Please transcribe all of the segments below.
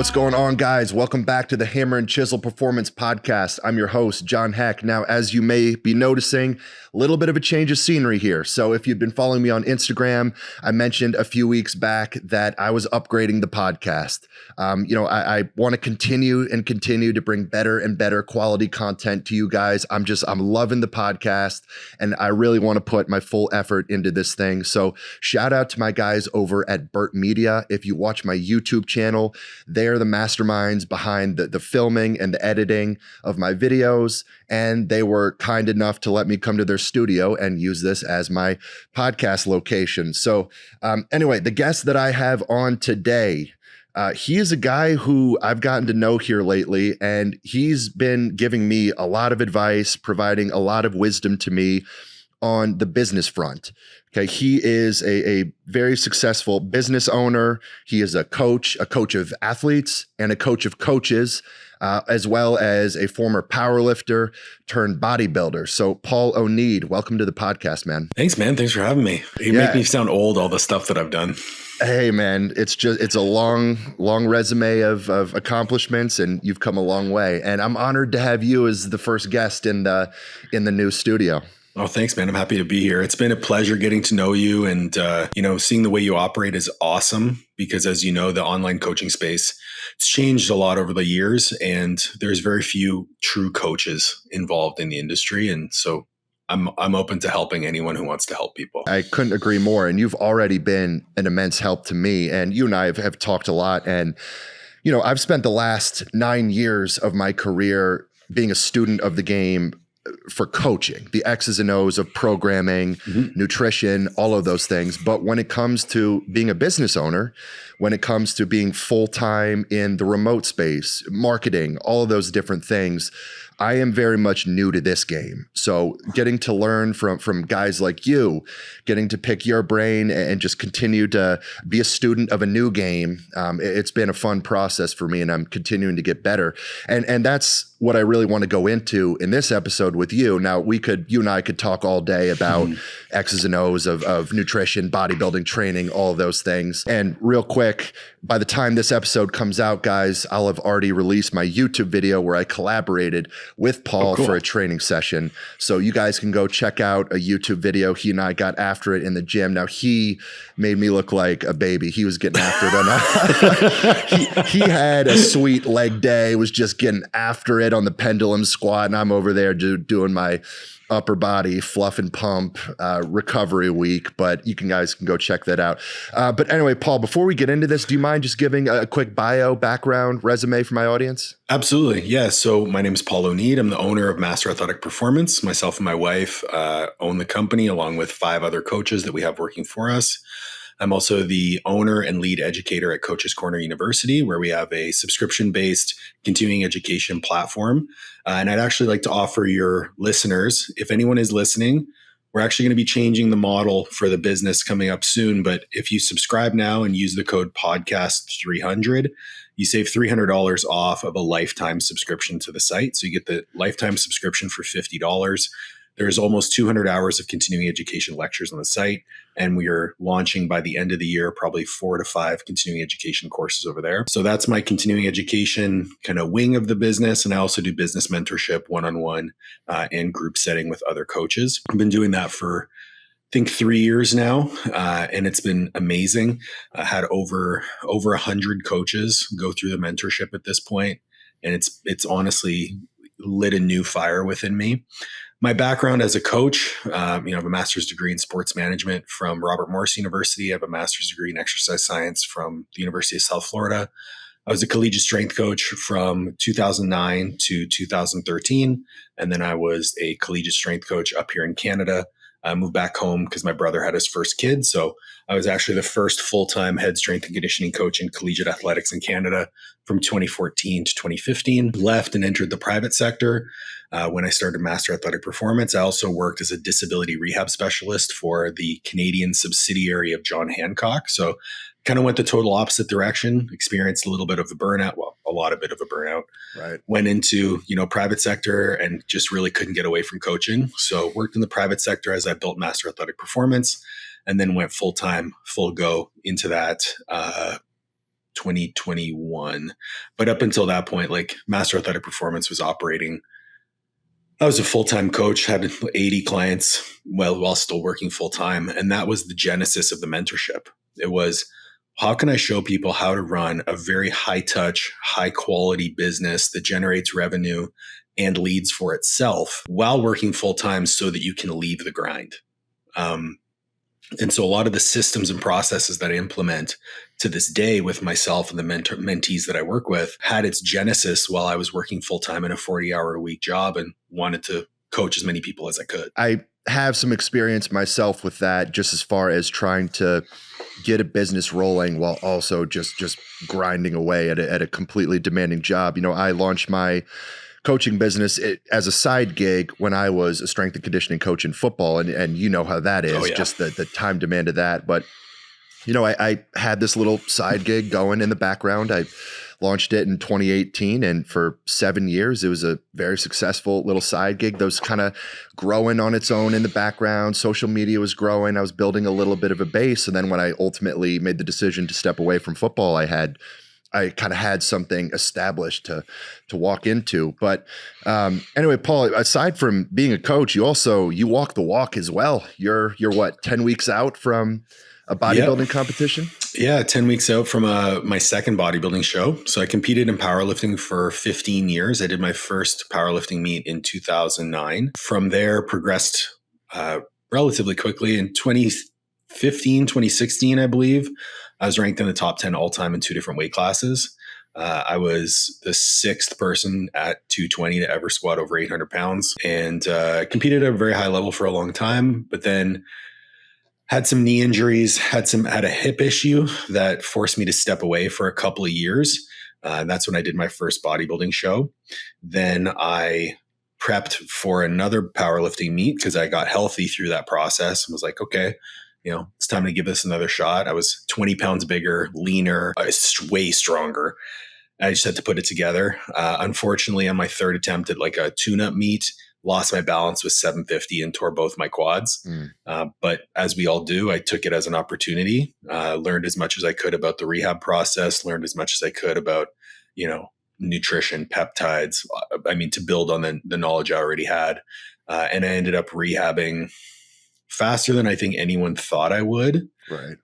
What's going on, guys? Welcome back to the Hammer and Chisel Performance Podcast. I'm your host, John Heck. Now, as you may be noticing, a little bit of a change of scenery here. So if you've been following me on Instagram, I mentioned a few weeks back that I was upgrading the podcast. I want to continue to bring better and better quality content to you guys. I'm loving the podcast, and I really want to put my full effort into this thing. So shout out to my guys over at Burt Media. If you watch my YouTube channel, they're the masterminds behind the filming and the editing of my videos. And they were kind enough to let me come to their studio and use this as my podcast location. So anyway, the guest that I have on today, he is a guy who I've gotten to know here lately, and he's been giving me a lot of advice, providing a lot of wisdom to me on the business front. Okay, he is a very successful business owner. He is a coach of athletes and a coach of coaches, as well as a former powerlifter turned bodybuilder. So Paul Oneid, welcome to the podcast, man. Thanks, man. Thanks for having me. You make me sound old, all the stuff that I've done. Hey, man, it's a long resume of accomplishments, and you've come a long way. And I'm honored to have you as the first guest in the new studio. Oh, thanks, man. I'm happy to be here. It's been a pleasure getting to know you, and seeing the way you operate is awesome because, as you know, the online coaching space, it's changed a lot over the years, and there's very few true coaches involved in the industry. And so I'm open to helping anyone who wants to help people. I couldn't agree more. And you've already been an immense help to me. And you and I have talked a lot. And, I've spent the last 9 years of my career being a student of the game for coaching, the X's and O's of programming, nutrition, all of those things. But when it comes to being a business owner, when it comes to being full-time in the remote space, marketing, all of those different things, I am very much new to this game. So getting to learn from guys like you, getting to pick your brain and just continue to be a student of a new game, it's been a fun process for me, and I'm continuing to get better. And that's what I really want to go into in this episode with you. Now, you and I could talk all day about X's and O's of nutrition, bodybuilding, training, all of those things. And real quick, by the time this episode comes out, guys, I'll have already released my YouTube video where I collaborated with Paul for a training session. So you guys can go check out a YouTube video. He and I got after it in the gym. Now, he made me look like a baby. He was getting after it. He had a sweet leg day, was just getting after it on the pendulum squat, and I'm over there doing my upper body fluff and pump recovery week. But you guys can go check that out. But anyway, Paul, before we get into this, do you mind just giving a quick bio, background, resume for my audience? Absolutely. Yeah. So my name is Paul Oneid. I'm the owner of Master Athletic Performance. Myself and my wife own the company along with 5 other coaches that we have working for us. I'm also the owner and lead educator at Coaches Corner University, where we have a subscription-based continuing education platform. And I'd actually like to offer your listeners, if anyone is listening, we're actually going to be changing the model for the business coming up soon. But if you subscribe now and use the code podcast300, you save $300 off of a lifetime subscription to the site. So you get the lifetime subscription for $50. There's almost 200 hours of continuing education lectures on the site, and we are launching by the end of the year probably 4 to 5 continuing education courses over there. So that's my continuing education kind of wing of the business, and I also do business mentorship one-on-one and group setting with other coaches. I've been doing that for I think 3 years now, and it's been amazing. I had over 100 coaches go through the mentorship at this point, and it's honestly lit a new fire within me. My background as a coach, I have a master's degree in sports management from Robert Morris University. I have a master's degree in exercise science from the University of South Florida. I was a collegiate strength coach from 2009 to 2013. And then I was a collegiate strength coach up here in Canada. I moved back home because my brother had his first kid. So I was actually the first full-time head strength and conditioning coach in collegiate athletics in Canada from 2014 to 2015. Left and entered the private sector when I started Master Athletic Performance. I also worked as a disability rehab specialist for the Canadian subsidiary of John Hancock. So kind of went the total opposite direction, experienced a little bit of a burnout, well, a lot of bit of a burnout. Right. Went into, private sector and just really couldn't get away from coaching. So worked in the private sector as I built Master Athletic Performance, and then went full-time, full go into that 2021. But up until that point, like Master Athletic Performance was operating. I was a full-time coach, had 80 clients while still working full-time. And that was the genesis of the mentorship. It was, how can I show people how to run a very high-touch, high-quality business that generates revenue and leads for itself while working full-time so that you can leave the grind? And so a lot of the systems and processes that I implement to this day with myself and the mentees that I work with had its genesis while I was working full-time in a 40-hour-a-week job and wanted to coach as many people as I could. I have some experience myself with that, just as far as trying to get a business rolling while also just grinding away at a completely demanding job. I launched my coaching business as a side gig when I was a strength and conditioning coach in football. And you know how that is, just the time demand of that. But, I had this little side gig going in the background. I launched it in 2018. And for 7 years, it was a very successful little side gig that was kind of growing on its own in the background. Social media was growing. I was building a little bit of a base. And then when I ultimately made the decision to step away from football, I kind of had something established to walk into. But anyway, Paul, aside from being a coach, you walk the walk as well. You're what, 10 weeks out from a bodybuilding competition? Yeah, 10 weeks out from my second bodybuilding show. So I competed in powerlifting for 15 years. I did my first powerlifting meet in 2009. From there, progressed relatively quickly. In 2015, 2016, I believe, I was ranked in the top 10 all time in 2 different weight classes. I was the 6th person at 220 to ever squat over 800 pounds and competed at a very high level for a long time, but then had some knee injuries, had a hip issue that forced me to step away for a couple of years. And that's when I did my first bodybuilding show. Then I prepped for another powerlifting meet because I got healthy through that process and was like, okay, it's time to give this another shot. I was 20 pounds bigger, leaner, way stronger. I just had to put it together. Unfortunately, on my third attempt at like a tune-up meet, lost my balance with 750 and tore both my quads. But as we all do, I took it as an opportunity, learned as much as I could about the rehab process, learned as much as I could about, nutrition, peptides, to build on the knowledge I already had. And I ended up rehabbing faster than I think anyone thought I would. Right.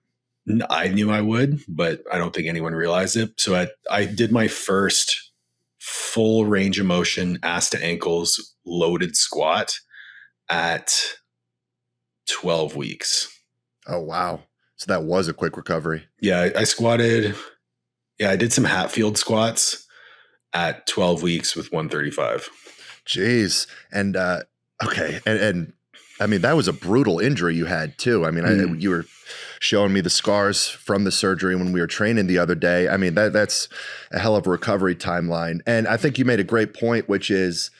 I knew I would, but I don't think anyone realized it. So I did my first full range of motion, ass to ankles, loaded squat at 12 weeks. Oh, wow. So that was a quick recovery. Yeah, I squatted. Yeah, I did some Hatfield squats at 12 weeks with 135. Jeez. And okay. And that was a brutal injury you had too. You were showing me the scars from the surgery when we were training the other day. That's a hell of a recovery timeline. And I think you made a great point, which is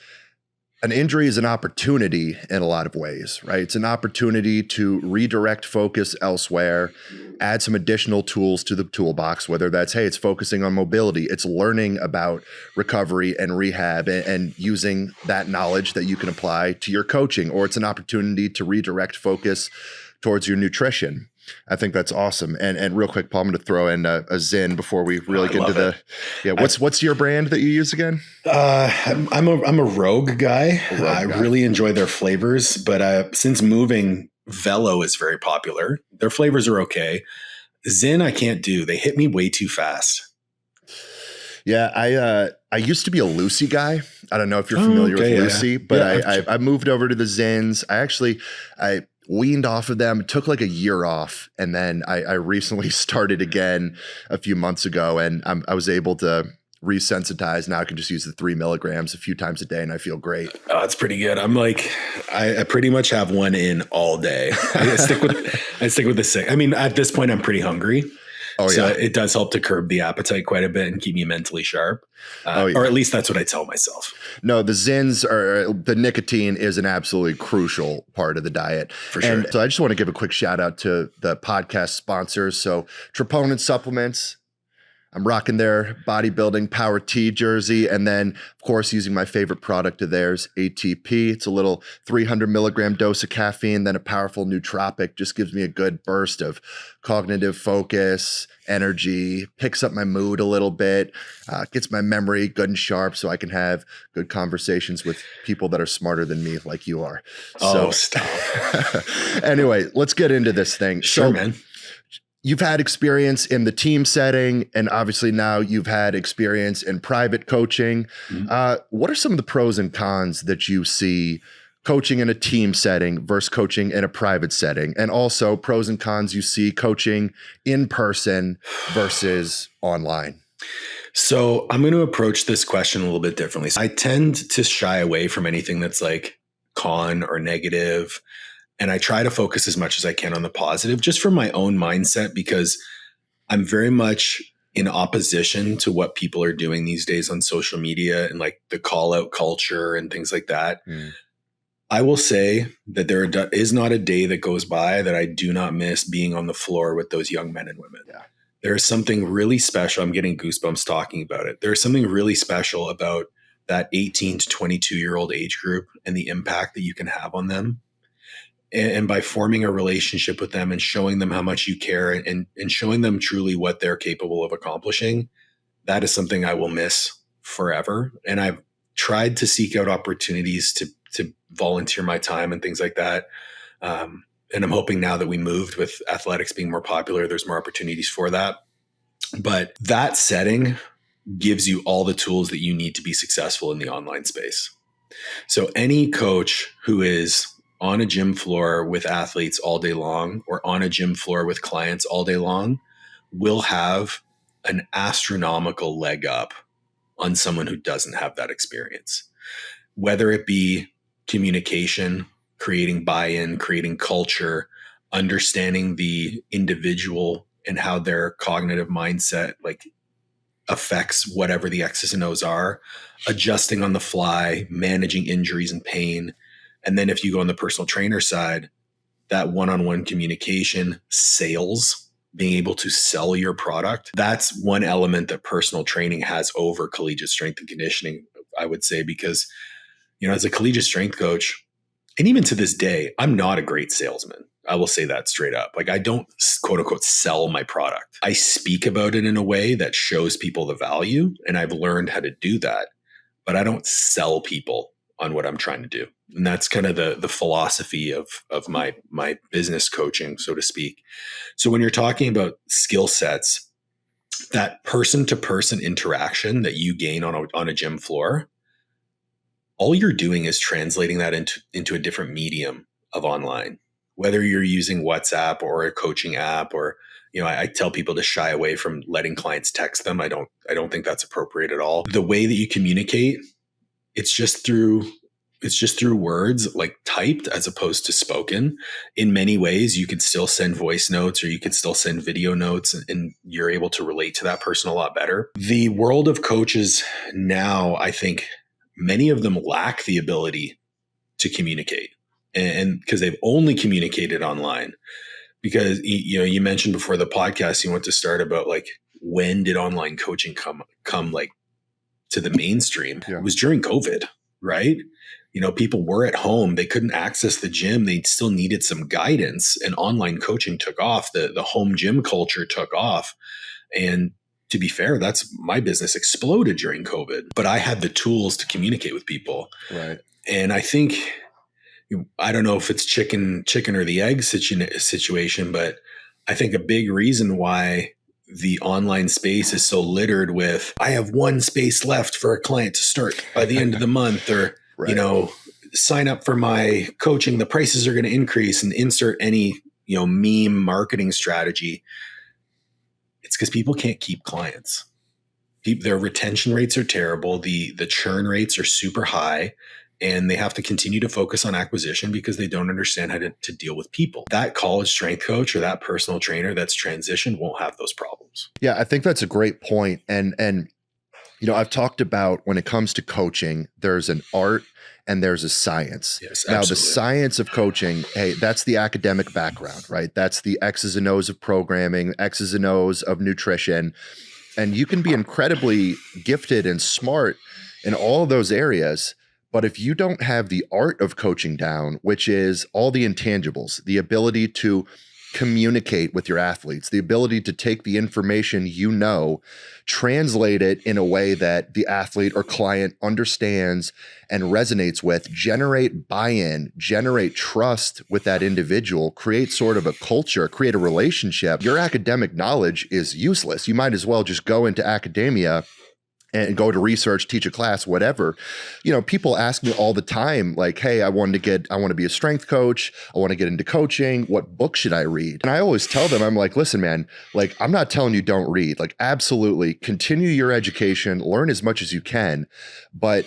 an injury is an opportunity in a lot of ways, right? It's an opportunity to redirect focus elsewhere, add some additional tools to the toolbox, whether that's, hey, it's focusing on mobility, it's learning about recovery and rehab and using that knowledge that you can apply to your coaching, or it's an opportunity to redirect focus towards your nutrition. I think that's awesome. And real quick, Paul, I'm going to throw in a Zyn before we really get into what's your brand that you use again? I'm a Rogue guy. I really enjoy their flavors, but since moving, Velo is very popular. Their flavors are okay. Zyn I can't do. They hit me way too fast. Yeah, I used to be a Lucy guy. I don't know if you're familiar with Lucy, but I moved over to the Zyns. I weaned off of them. It took like a year off. And then I recently started again a few months ago, and I was able to resensitize. Now I can just use the 3 milligrams a few times a day and I feel great. Oh, that's pretty good. I'm like, I pretty much have one in all day. I stick with the 6. At this point I'm pretty hungry. Oh, so yeah. It does help to curb the appetite quite a bit and keep me mentally sharp. Or at least that's what I tell myself. No, the Zyns the nicotine is an absolutely crucial part of the diet. For sure. And so I just want to give a quick shout out to the podcast sponsors. So Troponin Supplements, I'm rocking their bodybuilding Power T jersey. And then, of course, using my favorite product of theirs, ATP. It's a little 300 milligram dose of caffeine, then a powerful nootropic. Just gives me a good burst of cognitive focus, energy, picks up my mood a little bit, gets my memory good and sharp so I can have good conversations with people that are smarter than me like you are. Oh, So stop. anyway, let's get into this thing. Sure, So, man. you've had experience in the team setting, and obviously now you've had experience in private coaching. What are some of the pros and cons that you see coaching in a team setting versus coaching in a private setting? And also pros and cons you see coaching in person versus online? So I'm going to approach this question a little bit differently. So I tend to shy away from anything that's like con or negative. And I try to focus as much as I can on the positive just from my own mindset, because I'm very much in opposition to what people are doing these days on social media and like the call out culture and things like that. I will say that there is not a day that goes by that I do not miss being on the floor with those young men and women. Yeah. There's something really special. I'm getting goosebumps talking about it. There's something really special about that 18 to 22-year-old age group and the impact that you can have on them. And by forming a relationship with them and showing them how much you care and showing them truly what they're capable of accomplishing, that is something I will miss forever. And I've tried to seek out opportunities to volunteer my time and things like that. And I'm hoping now that we moved with athletics being more popular, there's more opportunities for that. But that setting gives you all the tools that you need to be successful in the online space. So any coach who is on a gym floor with athletes all day long or on a gym floor with clients all day long will have an astronomical leg up on someone who doesn't have that experience, whether it be communication, creating buy-in, creating culture, understanding the individual and how their cognitive mindset like affects whatever the X's and O's are, adjusting on the fly, managing injuries and pain. And then if you go on the personal trainer side, that one-on-one communication, sales, being able to sell your product, that's one element that personal training has over collegiate strength and conditioning, I would say, because, as a collegiate strength coach, and even to this day, I'm not a great salesman. I will say that straight up. Like I don't quote unquote sell my product. I speak about it in a way that shows people the value, and I've learned how to do that, but I don't sell people on what I'm trying to do. And that's kind of the philosophy of my business coaching, so to speak. So when you're talking about skill sets, that person to person interaction that you gain on a gym floor, all you're doing is translating that into a different medium of online, whether you're using WhatsApp or a coaching app, or, I tell people to shy away from letting clients text them. I don't think that's appropriate at all. The way that you communicate, it's just through words, like typed as opposed to spoken. In many ways, you could still send voice notes or you could still send video notes, and you're able to relate to that person a lot better. The world of coaches now, I think many of them lack the ability to communicate, and because they've only communicated online. Because, you mentioned before the podcast, you want to start about like, when did online coaching come like to the mainstream? Yeah. It was during COVID, right? People were at home. They couldn't access the gym. They still needed some guidance, and online coaching took off. The home gym culture took off. And to be fair, that's my business exploded during COVID, but I had the tools to communicate with people. Right. And I think, I don't know if it's chicken or the egg situation, but I think a big reason why the online space is so littered with, I have one space left for a client to start by the end of the month, or, right, sign up for my coaching, the prices are going to increase, and insert any, meme marketing strategy. It's because people can't keep clients. Their retention rates are terrible. The churn rates are super high, and they have to continue to focus on acquisition because they don't understand how to deal with people. That college strength coach or that personal trainer that's transitioned won't have those problems. Yeah, I think that's a great point. And I've talked about, when it comes to coaching, there's an art and there's a science. Yes, now, absolutely. The science of coaching, hey, that's the academic background, right? That's the X's and O's of programming, X's and O's of nutrition. And you can be incredibly gifted and smart in all of those areas. But if you don't have the art of coaching down, which is all the intangibles, the ability to communicate with your athletes, the ability to take the information you know, translate it in a way that the athlete or client understands and resonates with, generate buy-in, generate trust with that individual, create sort of a culture, create a relationship, your academic knowledge is useless. You might as well just go into academia and go to research, teach a class, whatever. People ask me all the time, like, hey, I want to be a strength coach. I want to get into coaching. What book should I read? And I always tell them, I'm like, listen, man, like, I'm not telling you don't read. Like, absolutely continue your education, learn as much as you can, but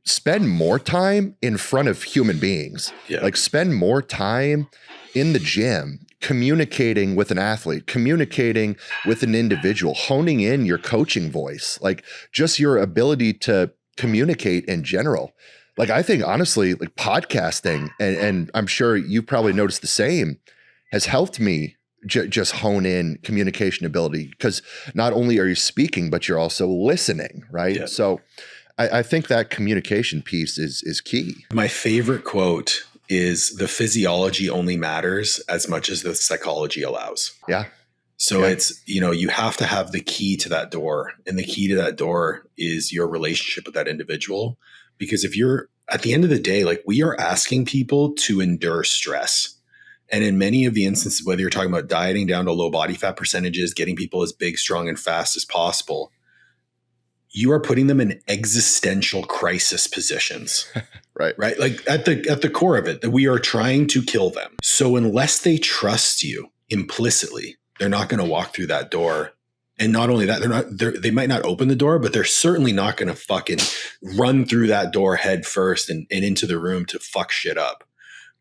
spend more time in front of human beings. Yeah. Like, spend more time in the gym, communicating with an athlete, communicating with an individual, honing in your coaching voice, like just your ability to communicate in general. Like, I think honestly, like podcasting, and I'm sure you probably noticed the same, has helped me just hone in communication ability, because not only are you speaking, but you're also listening, right? Yeah. So I think that communication piece is key. My favorite quote is, the physiology only matters as much as the psychology allows. Yeah. So it's, you have to have the key to that door, and the key to that door is your relationship with that individual. Because if you're, at the end of the day, like, we are asking people to endure stress. And in many of the instances, whether you're talking about dieting down to low body fat percentages, getting people as big, strong, and fast as possible, you are putting them in existential crisis positions. Right. Like at the core of it, that we are trying to kill them. So unless they trust you implicitly, they're not going to walk through that door. And not only that, they might not open the door, but they're certainly not going to fucking run through that door head first and into the room to fuck shit up,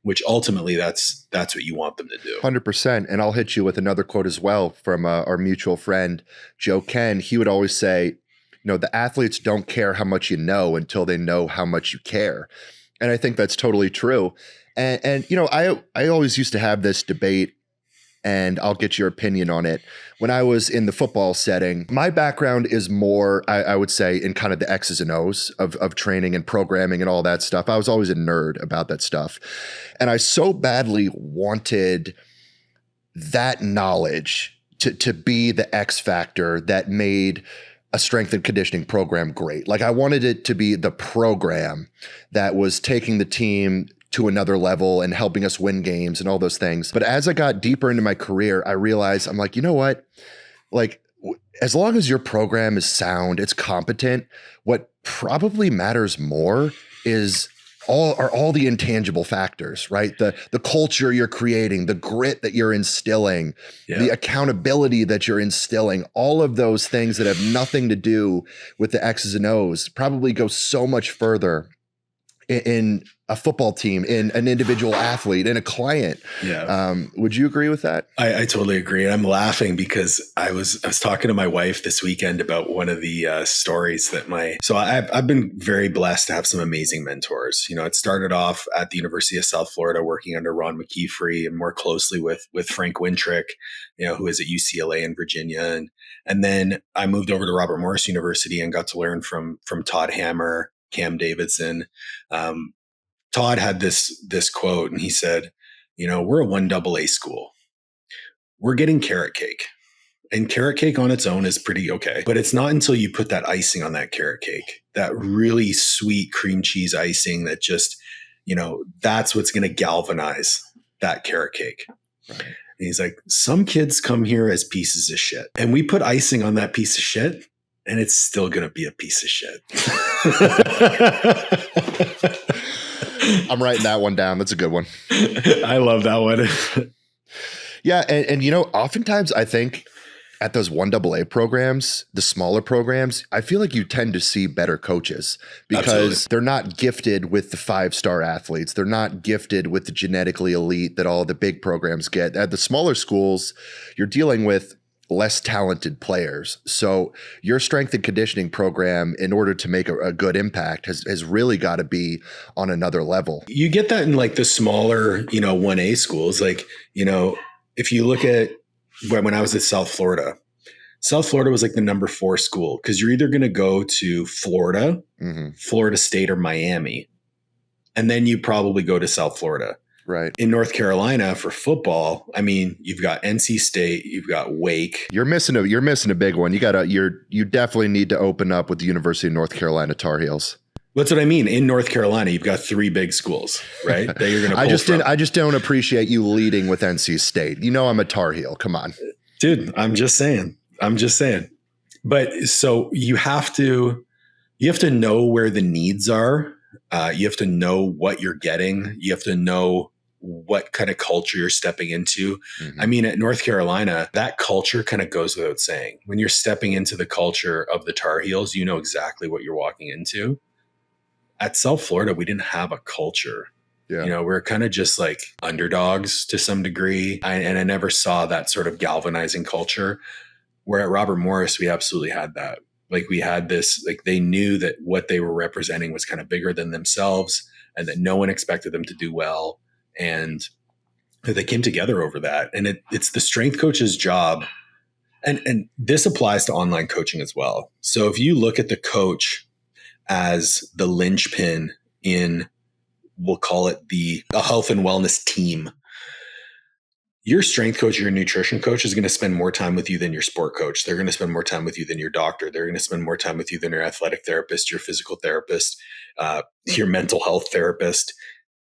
which ultimately that's what you want them to do. 100%. And I'll hit you with another quote as well from our mutual friend, Joe Ken. He would always say, the athletes don't care how much you know until they know how much you care. And I think that's totally true. And I always used to have this debate, and I'll get your opinion on it. When I was in the football setting, my background is more, I would say, in kind of the X's and O's of training and programming and all that stuff. I was always a nerd about that stuff. And I so badly wanted that knowledge to be the X factor that made a strength and conditioning program great. Like, I wanted it to be the program that was taking the team to another level and helping us win games and all those things. But as I got deeper into my career, I realized, I'm like, you know what? Like, as long as your program is sound, it's competent, what probably matters more is all the intangible factors, right? The culture you're creating, the grit that you're instilling, the accountability that you're instilling, all of those things that have nothing to do with the X's and O's probably go so much further in a football team, in an individual athlete, in a client. Yeah. Would you agree with that? I totally agree. And I'm laughing because I was talking to my wife this weekend about one of the stories that I've been very blessed to have some amazing mentors. It started off at the University of South Florida, working under Ron McKeefrey and more closely with Frank Wintrick, who is at UCLA in Virginia. And then I moved over to Robert Morris University and got to learn from Todd Hammer, Cam Davidson. Todd had this quote, and he said, we're a 1AA school. We're getting carrot cake, and carrot cake on its own is pretty okay. But it's not until you put that icing on that carrot cake, that really sweet cream cheese icing, that just, that's what's going to galvanize that carrot cake. Right. And he's like, some kids come here as pieces of shit, and we put icing on that piece of shit, and it's still going to be a piece of shit. I'm writing that one down. That's a good one. I love that one. Yeah. And oftentimes I think at those 1AA programs, the smaller programs, I feel like you tend to see better coaches because they're not gifted with the 5-star athletes. They're not gifted with the genetically elite that all the big programs get. At the smaller schools, you're dealing with less talented players. So your strength and conditioning program, in order to make a good impact, has really got to be on another level. You get that in like the smaller, 1A schools. Like, if you look at when I was at South Florida, South Florida was like the number 4 school because you're either going to go to Florida, Florida State, or Miami, and then you probably go to South Florida. Right. In North Carolina for football, I mean, you've got NC State, you've got Wake. You're missing a big one. You definitely need to open up with the University of North Carolina Tar Heels. That's what I mean. In North Carolina, you've got 3 big schools, right? That you're going to I just don't appreciate you leading with NC State. You know I'm a Tar Heel. Come on. Dude, I'm just saying. But so you have to know where the needs are. You have to know what you're getting. You have to know what kind of culture you're stepping into. I mean, at North Carolina, that culture kind of goes without saying. When you're stepping into the culture of the Tar Heels, you know exactly what you're walking into. At South Florida, we didn't have a culture. Yeah. You know, we're kind of just like underdogs to some degree. And I never saw that sort of galvanizing culture. Where at Robert Morris, we absolutely had that. Like we had this, like they knew that what they were representing was kind of bigger than themselves and that no one expected them to do well. And they came together over that. And it's the strength coach's job. And this applies to online coaching as well. So if you look at the coach as the linchpin in, we'll call it a health and wellness team, your strength coach, your nutrition coach is going to spend more time with you than your sport coach. They're going to spend more time with you than your doctor. They're going to spend more time with you than your athletic therapist, your physical therapist, your mental health therapist.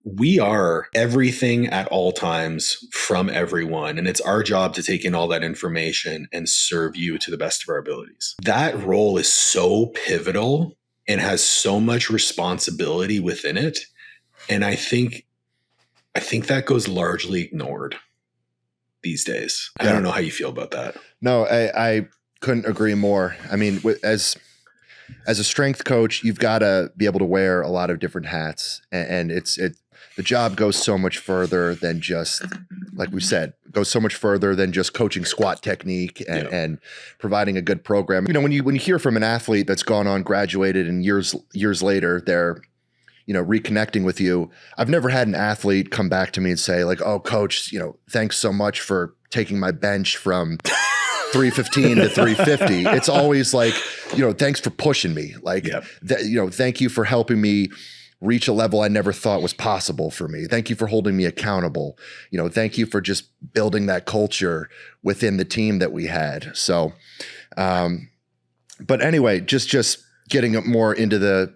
We are everything at all times from everyone. And it's our job to take in all that information and serve you to the best of our abilities. That role is so pivotal and has so much responsibility within it. And I think that goes largely ignored these days. I don't know how you feel about that. No, I couldn't agree more. I mean, as a strength coach, you've got to be able to wear a lot of different hats, and the job goes so much further than just, like we said, goes so much further than just coaching squat technique and providing a good program. You know, when you hear from an athlete that's gone on, graduated, and years later they're, you know, reconnecting with you. I've never had an athlete come back to me and say like, "Oh, coach, you know, thanks so much for taking my bench from 315 to 350." It's always like, you know, thanks for pushing me. Like, you know, thank you for helping me reach a level I never thought was possible for me. Thank you for holding me accountable. You know, thank you for just building that culture within the team that we had. So, but anyway, just getting more into the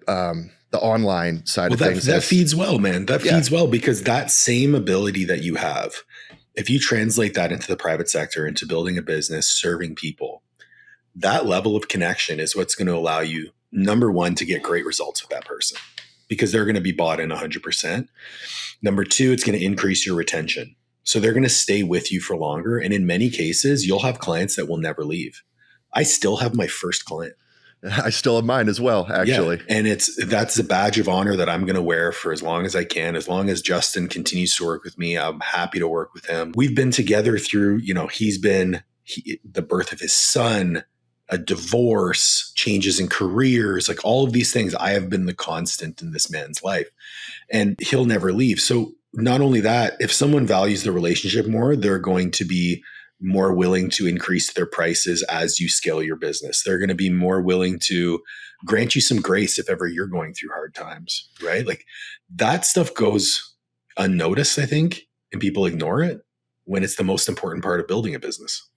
online side of things. That feeds well, man. That feeds well because that same ability that you have, if you translate that into the private sector, into building a business, serving people, that level of connection is what's going to allow you, number one, to get great results with that person because they're going to be bought in 100%. Number two, it's going to increase your retention. So they're going to stay with you for longer. And in many cases, you'll have clients that will never leave. I still have my first client. I still have mine as well, actually. Yeah. And that's a badge of honor that I'm going to wear for as long as I can. As long as Justin continues to work with me, I'm happy to work with him. We've been together through, you know, the birth of his son, a divorce, changes in careers, like all of these things. I have been the constant in this man's life and he'll never leave. So not only that, if someone values the relationship more, they're going to be more willing to increase their prices as you scale your business. They're going to be more willing to grant you some grace if ever you're going through hard times, right? Like that stuff goes unnoticed, I think, and people ignore it when it's the most important part of building a business.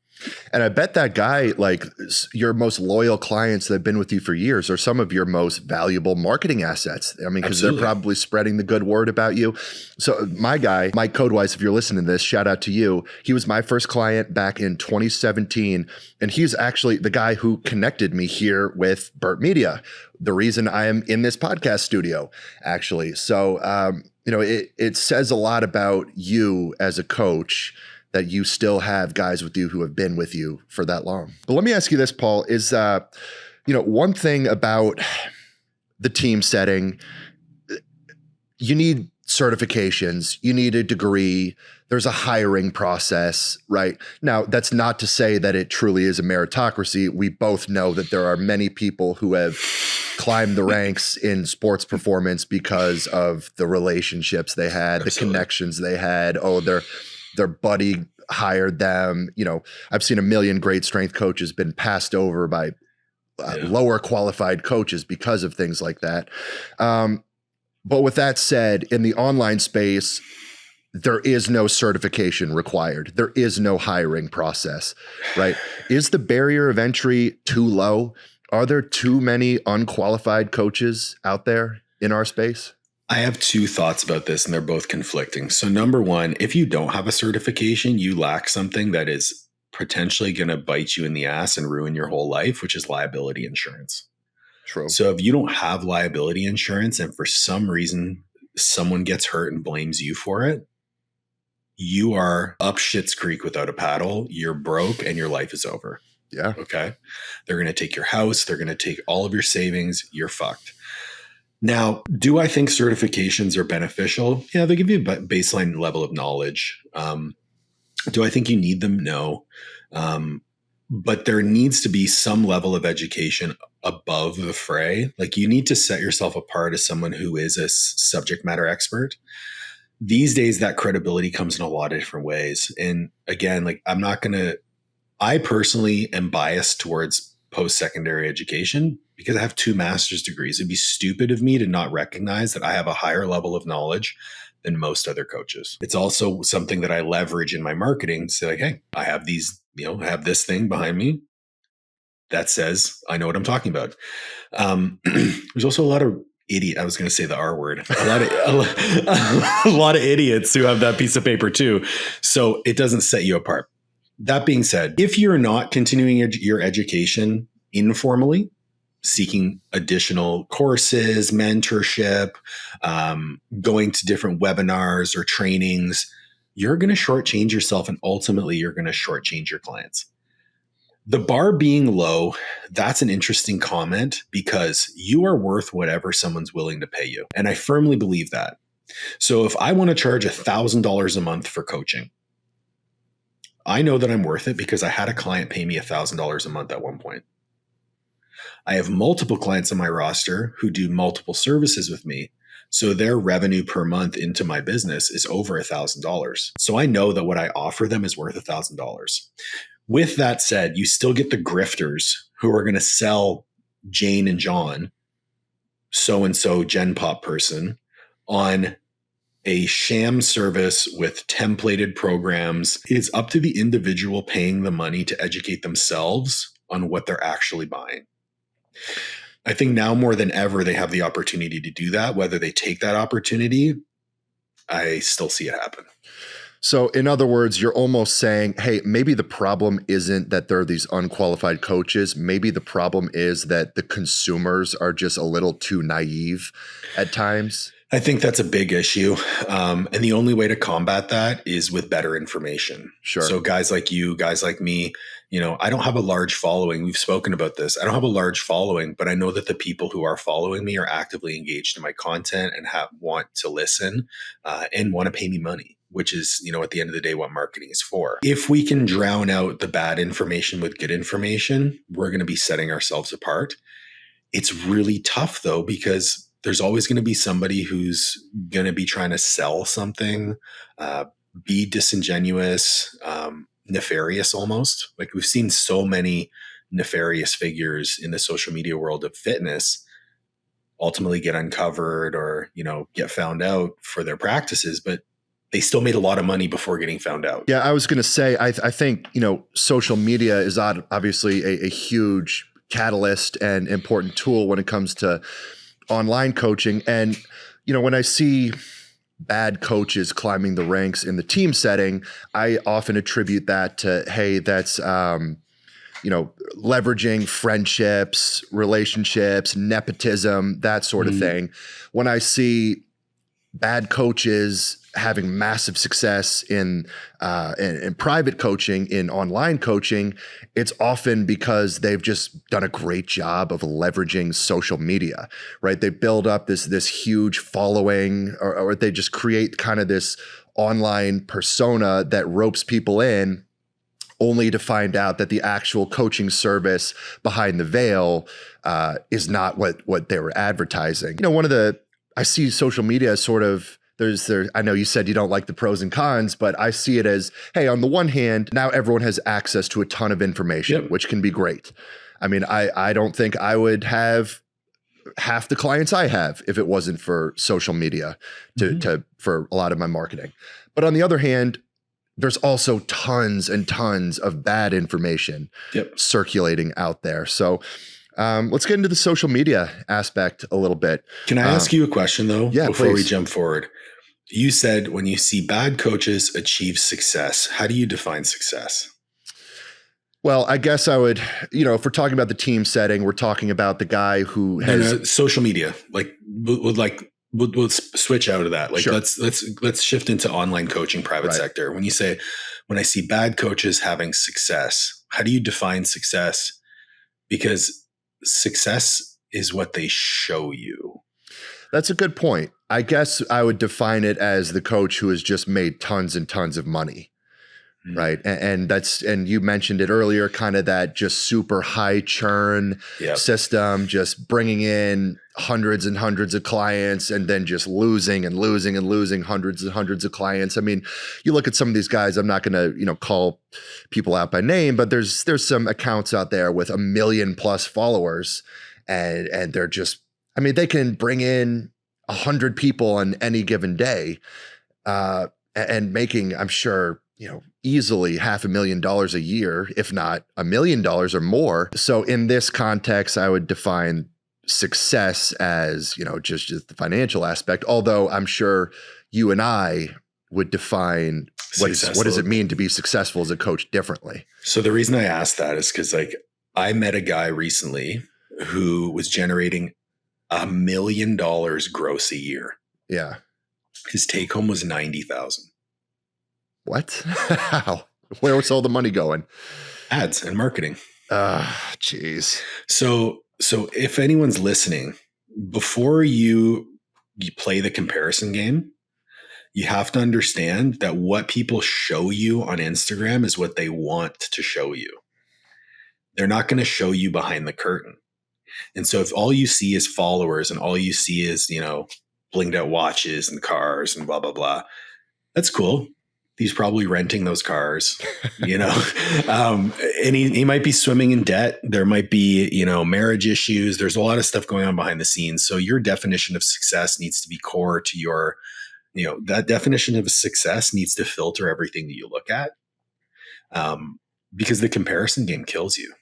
And I bet that guy, like your most loyal clients that have been with you for years are some of your most valuable marketing assets. I mean, because they're probably spreading the good word about you. So my guy, Mike Codewise, if you're listening to this, shout out to you. He was my first client back in 2017. And he's actually the guy who connected me here with Burt Media. The reason I am in this podcast studio, actually. So, you know, it says a lot about you as a coach that you still have guys with you who have been with you for that long. But let me ask you this, Paul, is, you know, one thing about the team setting, you need certifications, you need a degree, there's a hiring process, right? Now, that's not to say that it truly is a meritocracy. We both know that there are many people who have climbed the ranks in sports performance because of the relationships they had, the connections they had. Oh, their buddy hired them. I've seen a million great strength coaches been passed over by lower qualified coaches because of things like that. But with that said, in the online space, there is no certification required. There is no hiring process, right? Is the barrier of entry too low? Are there too many unqualified coaches out there in our space? I have two thoughts about this, and they're both conflicting. So number one, if you don't have a certification, you lack something that is potentially going to bite you in the ass and ruin your whole life, which is liability insurance. True. So if you don't have liability insurance and for some reason someone gets hurt and blames you for it, you are up shit's creek without a paddle. You're broke and your life is over. Yeah. Okay. They're going to take your house. They're going to take all of your savings. You're fucked. Now, do I think certifications are beneficial? Yeah, they give you a baseline level of knowledge. Do I think you need them? No. But there needs to be some level of education above the fray. Like you need to set yourself apart as someone who is a subject matter expert. These days, that credibility comes in a lot of different ways. And again, like I personally am biased towards post-secondary education because I have 2 master's degrees. It'd be stupid of me to not recognize that I have a higher level of knowledge than most other coaches. It's also something that I leverage in my marketing to say like, hey, I have these, I have this thing behind me that says I know what I'm talking about. There's also a lot of I was going to say the R word. A lot of idiots who have that piece of paper too. So it doesn't set you apart. That being said, if you're not continuing your education informally, seeking additional courses, mentorship, going to different webinars or trainings, you're going to shortchange yourself and ultimately you're going to shortchange your clients. The bar being low, that's an interesting comment because you are worth whatever someone's willing to pay you. And I firmly believe that. So if I want to charge $1,000 a month for coaching, I know that I'm worth it because I had a client pay me $1,000 a month at one point. I have multiple clients on my roster who do multiple services with me. So their revenue per month into my business is over $1,000. So I know that what I offer them is worth $1,000. With that said, you still get the grifters who are going to sell Jane and John, so-and-so Gen Pop person, on a sham service with templated programs. It's up to the individual paying the money to educate themselves on what they're actually buying. I think now more than ever, they have the opportunity to do that. Whether they take that opportunity, I still see it happen. So in other words, you're almost saying, hey, maybe the problem isn't that there are these unqualified coaches. Maybe the problem is that the consumers are just a little too naive at times. I think that's a big issue. And the only way to combat that is with better information. Sure. So guys like you, guys like me, I don't have a large following. We've spoken about this. I don't have a large following, but I know that the people who are following me are actively engaged in my content and want to listen and want to pay me money, which is, at the end of the day, what marketing is for. If we can drown out the bad information with good information, we're going to be setting ourselves apart. It's really tough though, because there's always going to be somebody who's going to be trying to sell something, be disingenuous, nefarious almost. Like we've seen so many nefarious figures in the social media world of fitness ultimately get uncovered or, get found out for their practices, but they still made a lot of money before getting found out. Yeah, I was going to say, I think, social media is obviously a huge catalyst and important tool when it comes to online coaching. And, when I see bad coaches climbing the ranks in the team setting, I often attribute that to, hey, that's, leveraging friendships, relationships, nepotism, that sort of thing. When I see bad coaches having massive success in private coaching, in online coaching, it's often because they've just done a great job of leveraging social media, right? They build up this huge following, or they just create kind of this online persona that ropes people in, only to find out that the actual coaching service behind the veil is not what they were advertising. I see social media as sort of I know you said you don't like the pros and cons, but I see it as, hey, on the one hand, now everyone has access to a ton of information, which can be great. I mean, I don't think I would have half the clients I have if it wasn't for social media for a lot of my marketing. But on the other hand, there's also tons and tons of bad information circulating out there. So let's get into the social media aspect a little bit. Can I ask you a question though? Yeah, before please. we jump forward. You said when you see bad coaches achieve success, how do you define success? Well, I guess I would, if we're talking about the team setting, we're talking about the guy who has social media. Like, we'll switch out of that. Like, sure. let's shift into online coaching, private sector. When you say, when I see bad coaches having success, how do you define success? Because success is what they show you. That's a good point. I guess I would define it as the coach who has just made tons and tons of money. Right. And you mentioned it earlier, kind of that just super high churn system, just bringing in hundreds and hundreds of clients and then just losing and losing and losing hundreds and hundreds of clients. I mean, you look at some of these guys, I'm not going to, call people out by name, but there's some accounts out there with 1 million plus followers and they're just, I mean, they can bring in 100 people on any given day and making, I'm sure, easily $500,000 a year, if not $1 million or more. So in this context, I would define success as, just the financial aspect, although I'm sure you and I would define what does it mean to be successful as a coach differently. So the reason I asked that is because I met a guy recently who was generating $1 million gross a year. Yeah. His take home was 90,000. What? How? Where was all the money going? Ads and marketing. Jeez. So if anyone's listening, before you play the comparison game, you have to understand that what people show you on Instagram is what they want to show you. They're not going to show you behind the curtain. And so if all you see is followers and all you see is, blinged out watches and cars and blah, blah, blah, that's cool. He's probably renting those cars, and he might be swimming in debt. There might be, marriage issues. There's a lot of stuff going on behind the scenes. So your definition of success needs to be core to your, that definition of success needs to filter everything that you look at, because the comparison game kills you.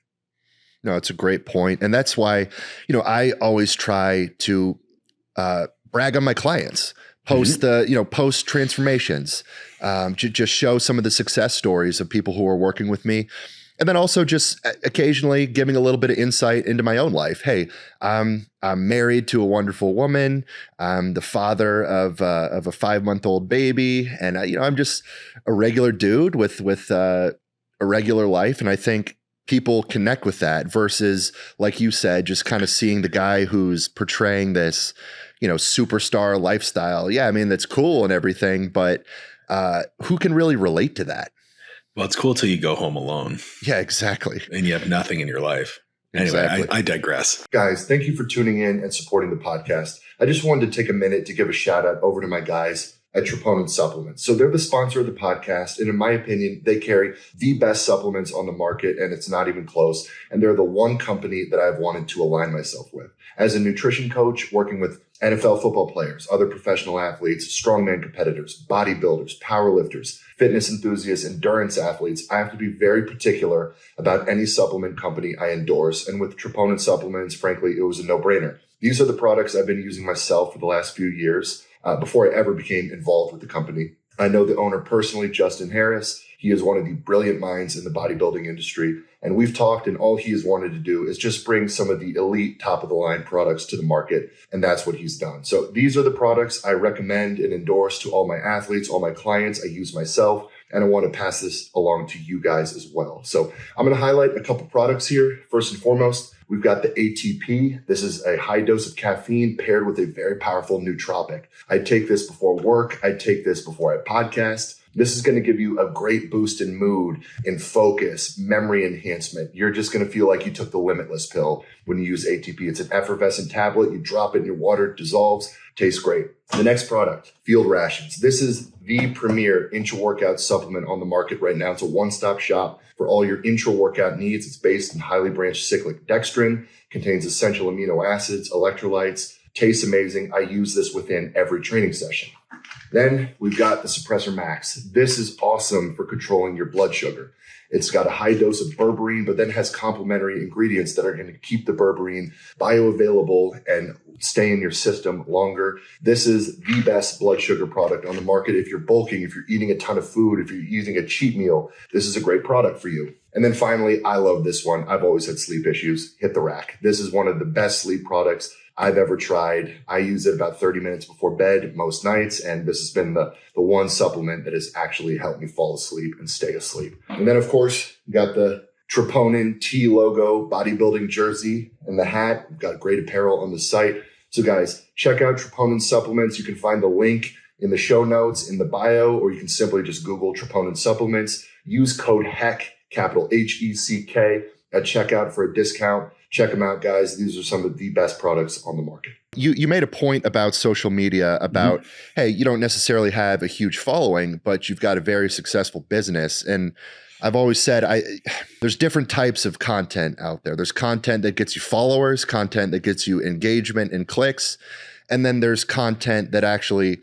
No, it's a great point. And that's why, I always try to brag on my clients. Post post transformations, just show some of the success stories of people who are working with me. And then also just occasionally giving a little bit of insight into my own life. Hey, I'm married to a wonderful woman. I'm the father of a 5-month-old baby. And I'm just a regular dude with a regular life. And I think people connect with that versus, like you said, just kind of seeing the guy who's portraying this superstar lifestyle. Yeah, I mean, that's cool and everything, but who can really relate to that? Well, it's cool till you go home alone. Yeah, exactly. And you have nothing in your life. Anyway, exactly. I digress. Guys, thank you for tuning in and supporting the podcast. I just wanted to take a minute to give a shout out over to my guys at Troponin Supplements. So they're the sponsor of the podcast. And in my opinion, they carry the best supplements on the market, and it's not even close. And they're the one company that I've wanted to align myself with. As a nutrition coach working with NFL football players, other professional athletes, strongman competitors, bodybuilders, powerlifters, fitness enthusiasts, endurance athletes, I have to be very particular about any supplement company I endorse. And with Troponin Supplements, frankly, it was a no-brainer. These are the products I've been using myself for the last few years before I ever became involved with the company. I know the owner personally, Justin Harris. He is one of the brilliant minds in the bodybuilding industry. And we've talked, and all he has wanted to do is just bring some of the elite top-of-the-line products to the market. And that's what he's done. So these are the products I recommend and endorse to all my athletes, all my clients. I use myself. And I want to pass this along to you guys as well. So I'm going to highlight a couple products here. First and foremost, We've got the ATP. This is a high dose of caffeine paired with a very powerful nootropic. I take this before work. I take this before I podcast. This is going to give you a great boost in mood, in focus, memory enhancement. You're just going to feel like you took the Limitless pill when you use ATP. It's an effervescent tablet. You drop it in your water, it dissolves, tastes great. The next product, Field Rations. This is the premier intra-workout supplement on the market right now. It's a one-stop shop for all your intra-workout needs. It's based in highly branched cyclic dextrin, contains essential amino acids, electrolytes, tastes amazing. I use this within every training session. Then we've got the Suppressor Max. This is awesome for controlling your blood sugar. It's got a high dose of berberine, but then has complementary ingredients that are going to keep the berberine bioavailable and stay in your system longer. This is the best blood sugar product on the market. If you're bulking, if you're eating a ton of food, if you're using a cheat meal, this is a great product for you. And then finally, I love this one. I've always had sleep issues. Hit the Rack. This is one of the best sleep products I've ever tried. I use it about 30 minutes before bed most nights, and this has been the one supplement that has actually helped me fall asleep and stay asleep. And then, of course, we got the Troponin T logo bodybuilding jersey and the hat. We've got great apparel on the site. So guys, check out Troponin supplements. You can find the link in the show notes in the bio, or you can simply just Google Troponin supplements. Use code HECK, capital HECK, at checkout for a discount. Check them out, guys. These are some of the best products on the market. You made a point about social media about, hey, you don't necessarily have a huge following, but you've got a very successful business. And I've always said there's different types of content out there. There's content that gets you followers, content that gets you engagement and clicks. And then there's content that actually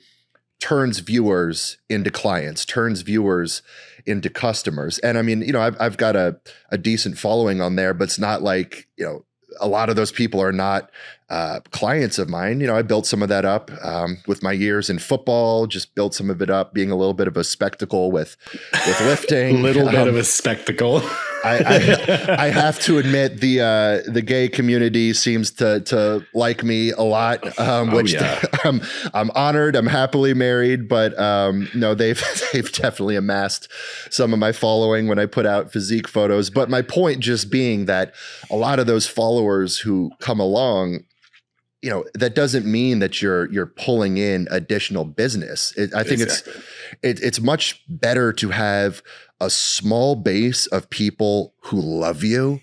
turns viewers into clients, turns viewers into customers. And I mean, I've got a decent following on there, but it's not like, a lot of those people are not clients of mine. I built some of that up with my years in football, just built some of it up being a little bit of a spectacle with lifting. A little bit of a spectacle. I have to admit the gay community seems to like me a lot, which I'm honored. I'm happily married, but no, they've definitely amassed some of my following when I put out physique photos. But my point just being that a lot of those followers who come along, that doesn't mean that you're pulling in additional business. I think it's much better to have a small base of people who love you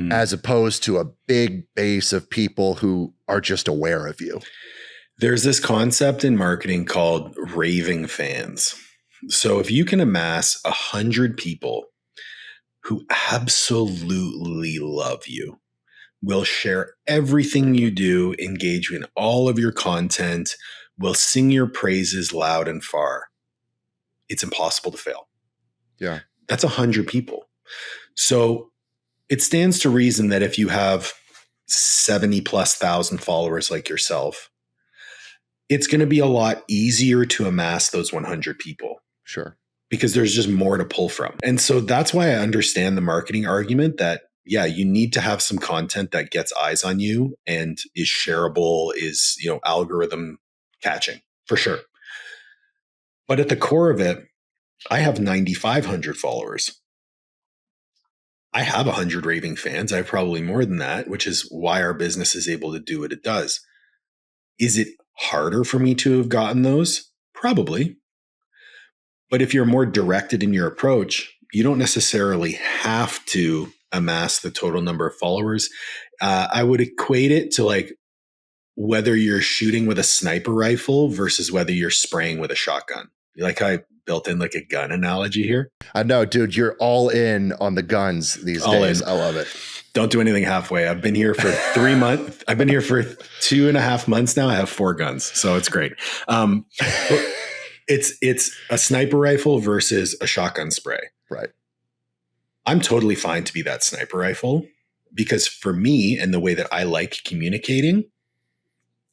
as opposed to a big base of people who are just aware of you. There's this concept in marketing called raving fans. So if you can amass 100 people who absolutely love you, will share everything you do, engage in all of your content, will sing your praises loud and far, it's impossible to fail. Yeah. That's 100 people. So it stands to reason that if you have 70,000+ followers like yourself, it's going to be a lot easier to amass those 100 people. Sure. Because there's just more to pull from. And so that's why I understand the marketing argument that, yeah, you need to have some content that gets eyes on you and is shareable, is, algorithm catching for sure. But at the core of it, I have 9,500 followers. I have 100 raving fans. I have probably more than that, which is why our business is able to do what it does. Is it harder for me to have gotten those? Probably. But if you're more directed in your approach, you don't necessarily have to amass the total number of followers. I would equate it to like whether you're shooting with a sniper rifle versus whether you're spraying with a shotgun. You like how I built in like a gun analogy here? I know, dude, you're all in on the guns these days. I love it. Don't do anything halfway. I've been here for 3 months. I've been here for 2.5 months now. I have 4 guns. So it's great. It's a sniper rifle versus a shotgun spray. Right. I'm totally fine to be that sniper rifle because for me and the way that I like communicating,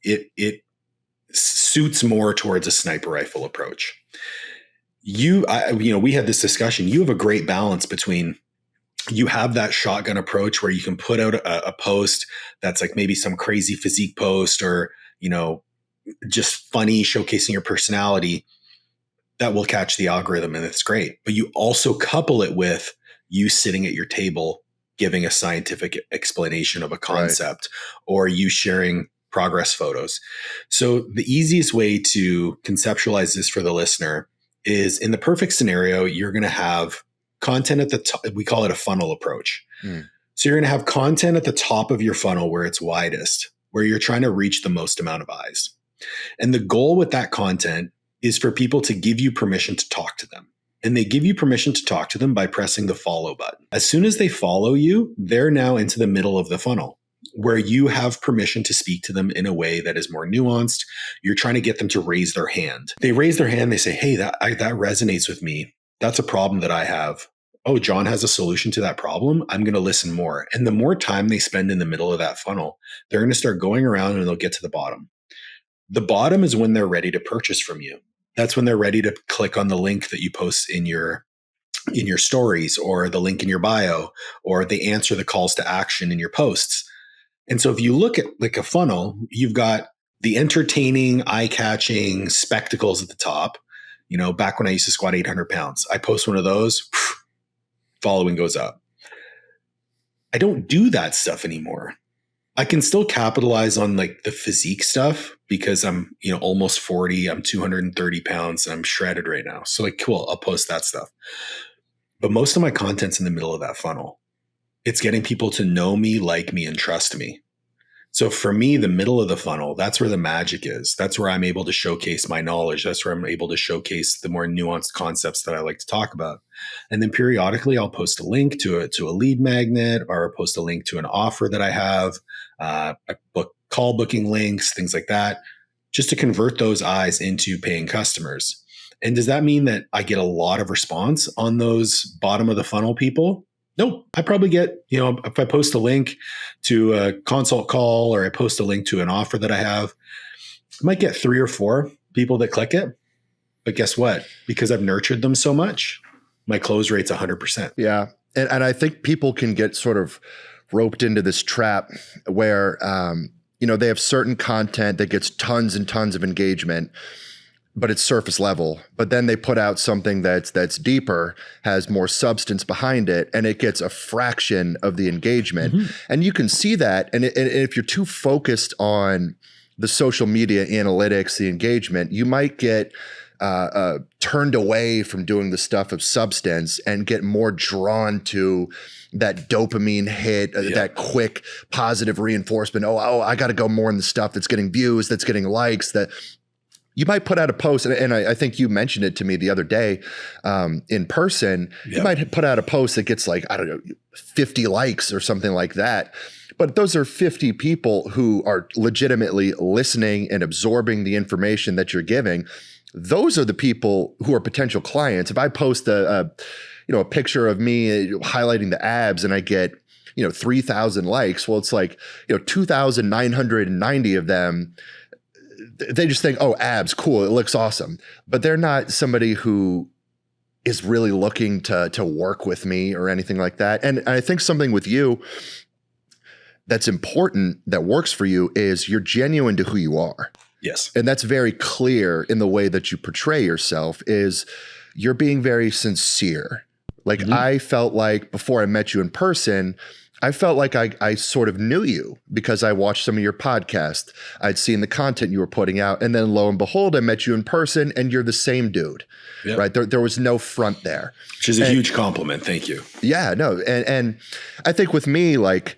it suits more towards a sniper rifle approach. We had this discussion. You have a great balance between you have that shotgun approach where you can put out a post that's like maybe some crazy physique post or, just funny, showcasing your personality that will catch the algorithm and it's great. But you also couple it with you sitting at your table giving a scientific explanation of a concept, or you sharing progress photos. So the easiest way to conceptualize this for the listener is, in the perfect scenario, you're going to have content at the top. We call it a funnel approach. So you're going to have content at the top of your funnel where it's widest, where you're trying to reach the most amount of eyes. And the goal with that content is for people to give you permission to talk to them. And they give you permission to talk to them by pressing the follow button. As soon as they follow you, they're now into the middle of the funnel, where you have permission to speak to them in a way that is more nuanced. You're trying to get them to raise their hand. They raise their hand. They say, hey, that resonates with me. That's a problem that I have. Oh, John has a solution to that problem. I'm going to listen more. And the more time they spend in the middle of that funnel, they're going to start going around and they'll get to the bottom. The bottom is when they're ready to purchase from you. That's when they're ready to click on the link that you post in your stories, or the link in your bio, or they answer the calls to action in your posts. And so if you look at like a funnel, you've got the entertaining, eye-catching spectacles at the top. Back when I used to squat 800 pounds, I post one of those, following goes up. I don't do that stuff anymore. I can still capitalize on like the physique stuff because I'm, almost 40, I'm 230 pounds, and I'm shredded right now. So like, cool, I'll post that stuff. But most of my content's in the middle of that funnel. It's getting people to know me, like me, and trust me. So for me, the middle of the funnel, that's where the magic is. That's where I'm able to showcase my knowledge. That's where I'm able to showcase the more nuanced concepts that I like to talk about. And then periodically I'll post a link to a lead magnet, or post a link to an offer that I have, call booking links, things like that, just to convert those eyes into paying customers. And does that mean that I get a lot of response on those bottom of the funnel people? Nope. I probably get, if I post a link to a consult call, or I post a link to an offer that I have, I might get 3 or 4 people that click it. But guess what? Because I've nurtured them so much, my close rate's 100%. Yeah. And I think people can get sort of roped into this trap where, they have certain content that gets tons and tons of engagement, but it's surface level. But then they put out something that's deeper, has more substance behind it, and it gets a fraction of the engagement. And you can see that. And if you're too focused on the social media analytics, the engagement, you might get turned away from doing the stuff of substance and get more drawn to that dopamine hit, that quick positive reinforcement. Oh, I got to go more in the stuff that's getting views, that's getting likes, that you might put out a post, and I think you mentioned it to me the other day in person. You might put out a post that gets like, 50 likes or something like that. But those are 50 people who are legitimately listening and absorbing the information that you're giving. Those are the people who are potential clients. If I post a picture of me highlighting the abs and I get 3,000 likes, well, it's like 2,990 of them, they just think, oh, abs, cool, it looks awesome. But they're not somebody who is really looking to work with me or anything like that. And I think something with you that's important, that works for you, is you're genuine to who you are. Yes. And that's very clear in the way that you portray yourself, is you're being very sincere. Like I felt like before I met you in person, I felt like I sort of knew you because I watched some of your podcasts. I'd seen the content you were putting out. And then lo and behold, I met you in person and you're the same dude, right? There was no front there. Which is a huge compliment. Thank you. Yeah, no. And I think with me, like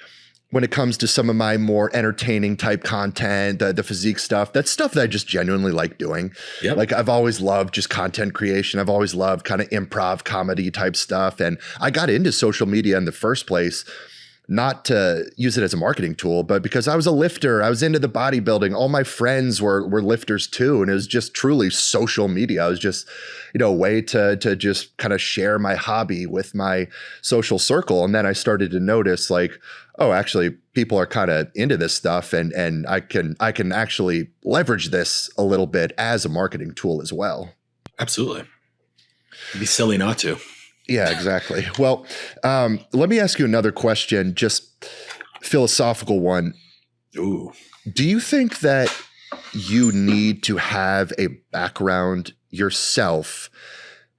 when it comes to some of my more entertaining type content, the physique stuff, that's stuff that I just genuinely like doing. Like I've always loved just content creation. I've always loved kind of improv comedy type stuff. And I got into social media in the first place, not to use it as a marketing tool, but because I was a lifter. I was into the bodybuilding. All my friends were lifters too. And it was just truly social media. It was just, a way to just kind of share my hobby with my social circle. And then I started to notice like, oh, actually people are kind of into this stuff and I can actually leverage this a little bit as a marketing tool as well. Absolutely. It'd be silly not to. Yeah, exactly. Well, let me ask you another question, just philosophical one. Ooh. Do you think that you need to have a background yourself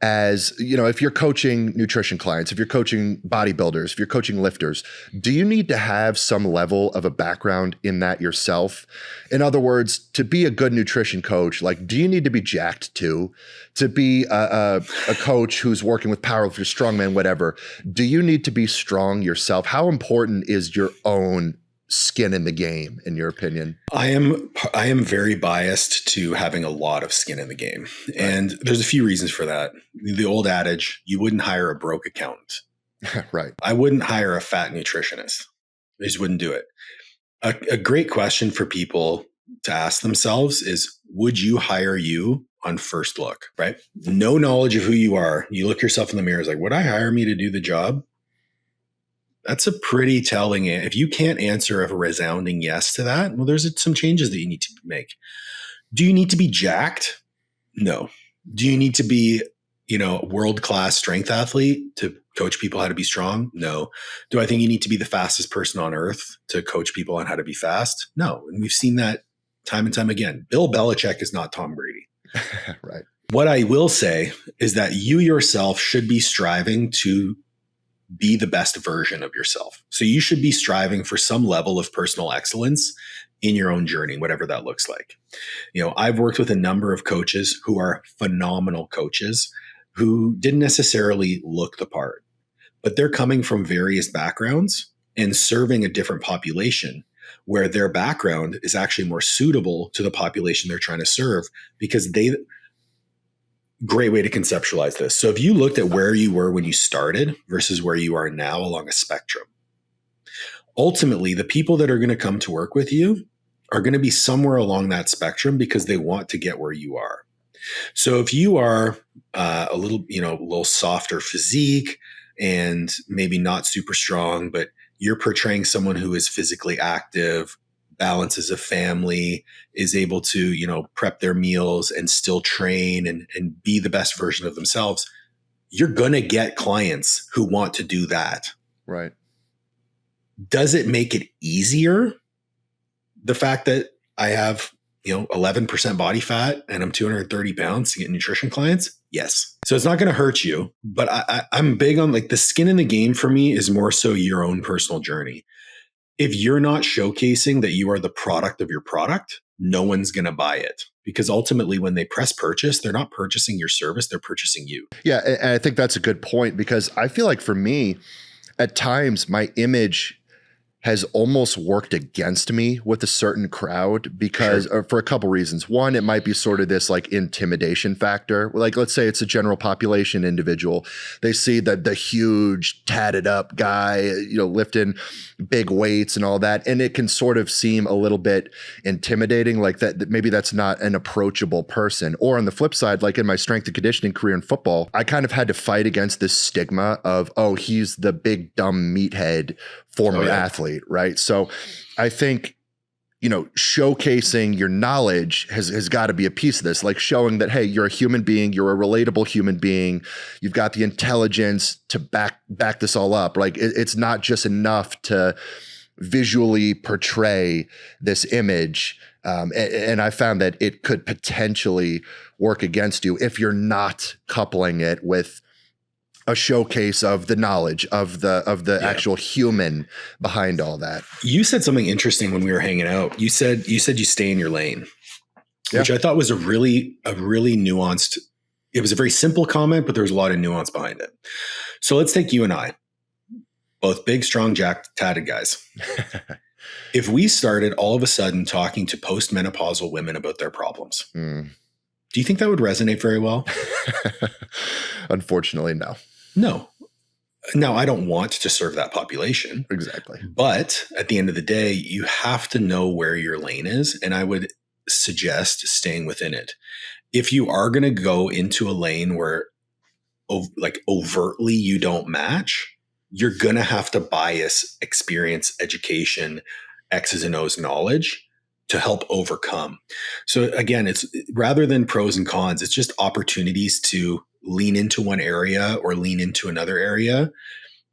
as, if you're coaching nutrition clients, if you're coaching bodybuilders, if you're coaching lifters, do you need to have some level of a background in that yourself? In other words, to be a good nutrition coach, like, do you need to be jacked too? To be a coach who's working with powerlifters, strongman, whatever, do you need to be strong yourself? How important is your own skin in the game, in your opinion? I am very biased to having a lot of skin in the game. Right. And there's a few reasons for that. The old adage, you wouldn't hire a broke accountant. Right. I wouldn't hire a fat nutritionist. I just wouldn't do it. A great question for people to ask themselves is, would you hire you on first look, right? No knowledge of who you are. You look yourself in the mirror, it's like, would I hire me to do the job? That's a pretty telling. If you can't answer a resounding yes to that, well, there's some changes that you need to make. Do you need to be jacked? No. Do you need to be, a world-class strength athlete to coach people how to be strong? No. Do I think you need to be the fastest person on earth to coach people on how to be fast? No. And we've seen that time and time again. Bill Belichick is not Tom Brady. Right. What I will say is that you yourself should be striving to be the best version of yourself. So you should be striving for some level of personal excellence in your own journey, whatever that looks like. I've worked with a number of coaches who are phenomenal coaches who didn't necessarily look the part, but they're coming from various backgrounds and serving a different population where their background is actually more suitable to the population they're trying to serve, because great way to conceptualize this. So if you looked at where you were when you started versus where you are now along a spectrum, ultimately the people that are going to come to work with you are going to be somewhere along that spectrum because they want to get where you are. So if you are a little softer physique and maybe not super strong, but you're portraying someone who is physically active, balances a family, is able to, prep their meals and still train and be the best version of themselves, you're going to get clients who want to do that. Right. Does it make it easier? The fact that I have, 11% body fat and I'm 230 pounds to get nutrition clients? Yes. So it's not going to hurt you, but I'm big on the skin in the game for me is more so your own personal journey. If you're not showcasing that you are the product of your product, no one's going to buy it, because ultimately when they press purchase, they're not purchasing your service, they're purchasing you. Yeah. And I think that's a good point, because I feel like for me, at times my image has almost worked against me with a certain crowd because for a couple reasons. One, it might be sort of this intimidation factor. Like, let's say it's a general population individual. They see the huge tatted up guy, lifting big weights and all that. And it can sort of seem a little bit intimidating, like that maybe that's not an approachable person. Or on the flip side, like in my strength and conditioning career in football, I kind of had to fight against this stigma of, oh, he's the big dumb meathead former athlete, right? So I think, showcasing your knowledge has got to be a piece of this, like showing that, hey, you're a human being, you're a relatable human being, you've got the intelligence to back this all up. Like it's not just enough to visually portray this image. And I found that it could potentially work against you if you're not coupling it with a showcase of the knowledge of the actual human behind all that. You said something interesting when we were hanging out. You said you stay in your lane, which I thought was a really nuanced. It was a very simple comment, but there was a lot of nuance behind it. So let's take you and I, both big, strong, jacked, tatted guys. If we started all of a sudden talking to postmenopausal women about their problems, do you think that would resonate very well? Unfortunately, no. No. Now, I don't want to serve that population. Exactly. But at the end of the day, you have to know where your lane is. And I would suggest staying within it. If you are going to go into a lane where overtly you don't match, you're going to have to bias experience, education, X's and O's knowledge to help overcome. So again, it's rather than pros and cons, it's just opportunities to lean into one area or lean into another area,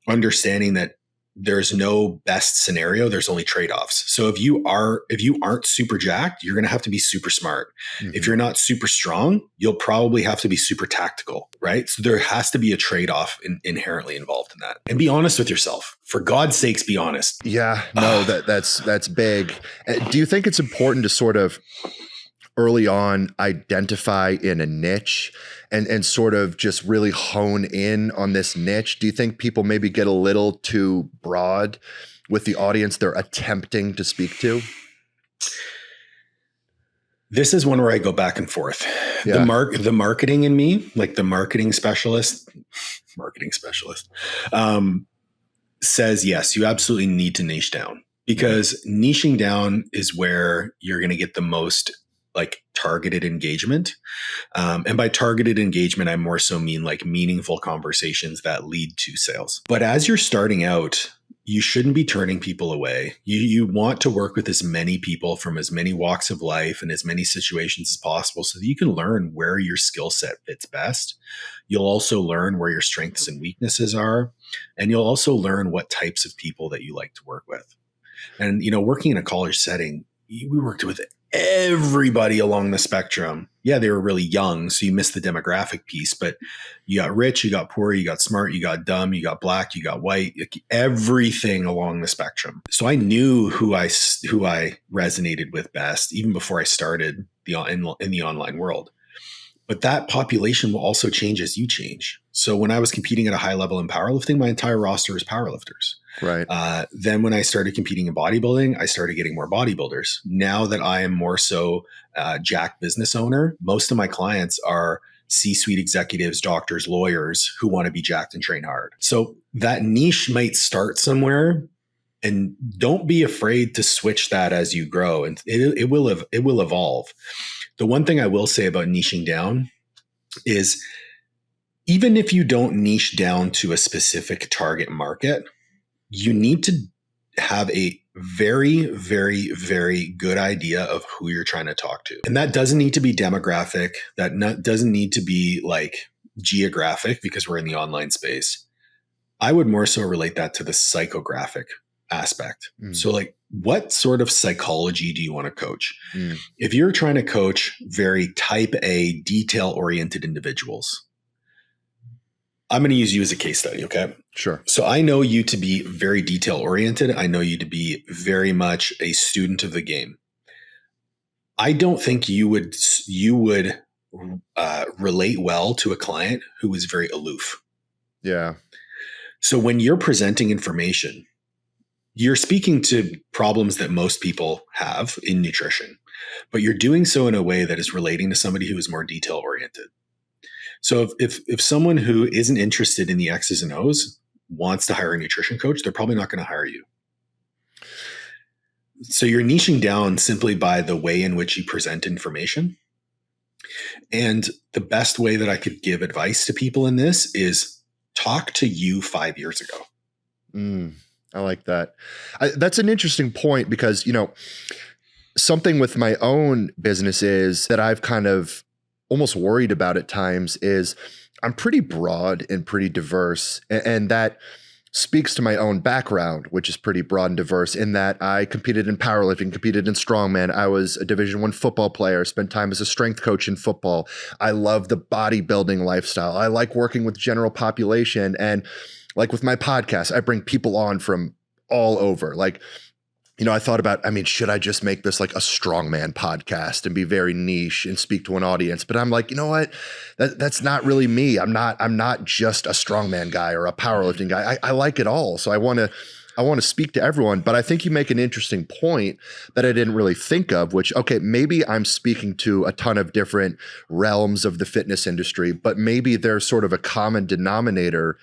understanding that there's no best scenario. There's only trade-offs. So if you aren't super jacked, you're going to have to be super smart. If you're not super strong, you'll probably have to be super tactical, right? So there has to be a trade-off inherently involved in that. And be honest with yourself. For God's sakes, be honest. Yeah, no, that's big. Do you think it's important to sort of early on identify in a niche and sort of just really hone in on this niche? Do you think people maybe get a little too broad with the audience they're attempting to speak to? This is one where I go back and forth. Yeah. The marketing in me, like the marketing specialist, says, yes, you absolutely need to niche down, because niching down is where you're going to get the most like targeted engagement. And by targeted engagement, I more so mean like meaningful conversations that lead to sales. But as you're starting out, you shouldn't be turning people away. You want to work with as many people from as many walks of life and as many situations as possible so that you can learn where your skill set fits best. You'll also learn where your strengths and weaknesses are. And you'll also learn what types of people that you like to work with. And, working in a college setting, we worked with everybody along the spectrum. Yeah, they were really young, so you missed the demographic piece, but you got rich, you got poor, you got smart, you got dumb, you got black, you got white, everything along the spectrum. So I knew who I resonated with best even before I started in the online world. But that population will also change as you change. So when I was competing at a high level in powerlifting, my entire roster is powerlifters. Right. Then when I started competing in bodybuilding, I started getting more bodybuilders. Now that I am more so Jack business owner, most of my clients are C-suite executives, doctors, lawyers who want to be jacked and train hard. So that niche might start somewhere, and don't be afraid to switch that as you grow, and it will evolve. The one thing I will say about niching down is, even if you don't niche down to a specific target market, you need to have a very, very, very good idea of who you're trying to talk to. And that doesn't need to be demographic. That doesn't need to be like geographic, because we're in the online space. I would more so relate that to the psychographic aspect. So like, what sort of psychology do you want to coach? If you're trying to coach very type A, detail-oriented individuals, I'm going to use you as a case study, okay? Sure. So I know you to be very detail-oriented. I know you to be very much a student of the game. I don't think you would relate well to a client who is very aloof. Yeah. So when you're presenting information, you're speaking to problems that most people have in nutrition, but you're doing so in a way that is relating to somebody who is more detail-oriented. So if someone who isn't interested in the X's and O's wants to hire a nutrition coach, they're probably not going to hire you. So you're niching down simply by the way in which you present information. And the best way that I could give advice to people in this is talk to you 5 years ago. I like that. That's an interesting point, because, something with my own business is that I've kind of almost worried about at times is I'm pretty broad and pretty diverse. And that speaks to my own background, which is pretty broad and diverse, in that I competed in powerlifting, competed in strongman. I was a Division I football player, spent time as a strength coach in football. I love the bodybuilding lifestyle. I like working with general population. And like with my podcast, I bring people on from all over. Like, I thought about, should I just make this like a strongman podcast and be very niche and speak to an audience? But I'm like, you know what? That's not really me. I'm not just a strongman guy or a powerlifting guy. I like it all. So I want to speak to everyone. But I think you make an interesting point that I didn't really think of, which, okay, maybe I'm speaking to a ton of different realms of the fitness industry, but maybe there's sort of a common denominator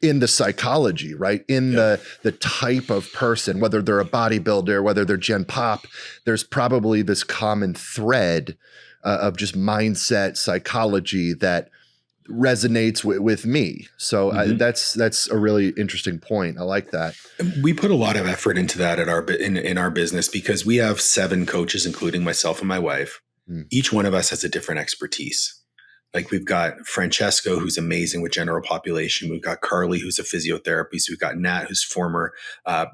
in the psychology, right? In the type of person, whether they're a bodybuilder, whether they're Gen Pop, there's probably this common thread of just mindset psychology that resonates with me. So that's a really interesting point. I like that. We put a lot of effort into that in our business, because we have 7 coaches, including myself and my wife. Each one of us has a different expertise. Like we've got Francesco, who's amazing with general population. We've got Carly, who's a physiotherapist. We've got Nat, who's former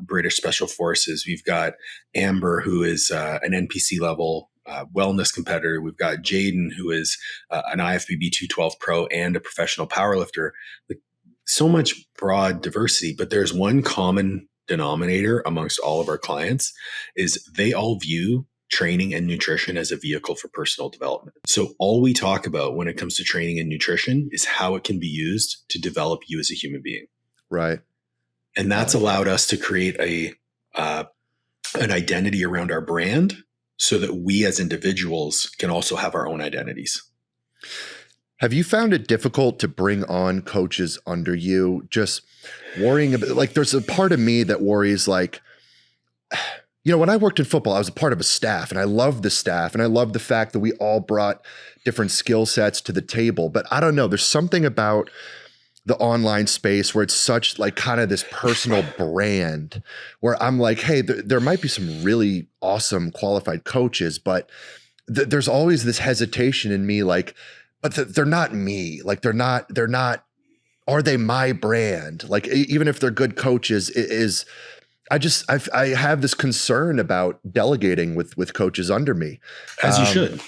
British Special Forces. We've got Amber, who is an NPC level wellness competitor. We've got Jaden, who is an IFBB 212 pro and a professional powerlifter. Like, so much broad diversity, but there's one common denominator amongst all of our clients is they all view training and nutrition as a vehicle for personal development. So all we talk about when it comes to training and nutrition is how it can be used to develop you as a human being. Right. And that's allowed us to create an identity around our brand so that we as individuals can also have our own identities. Have you found it difficult to bring on coaches under you? Just worrying about, like, there's a part of me that worries, like, you know, when I worked in football, I was a part of a staff and I loved the staff and I loved the fact that we all brought different skill sets to the table. But I don't know, there's something about the online space where it's such like kind of this personal brand where I'm like, hey, there might be some really awesome qualified coaches, but there's always this hesitation in me, like, but they're not me. Like they're not, are they my brand? Like, even if they're good coaches, I have this concern about delegating with coaches under me. As you should.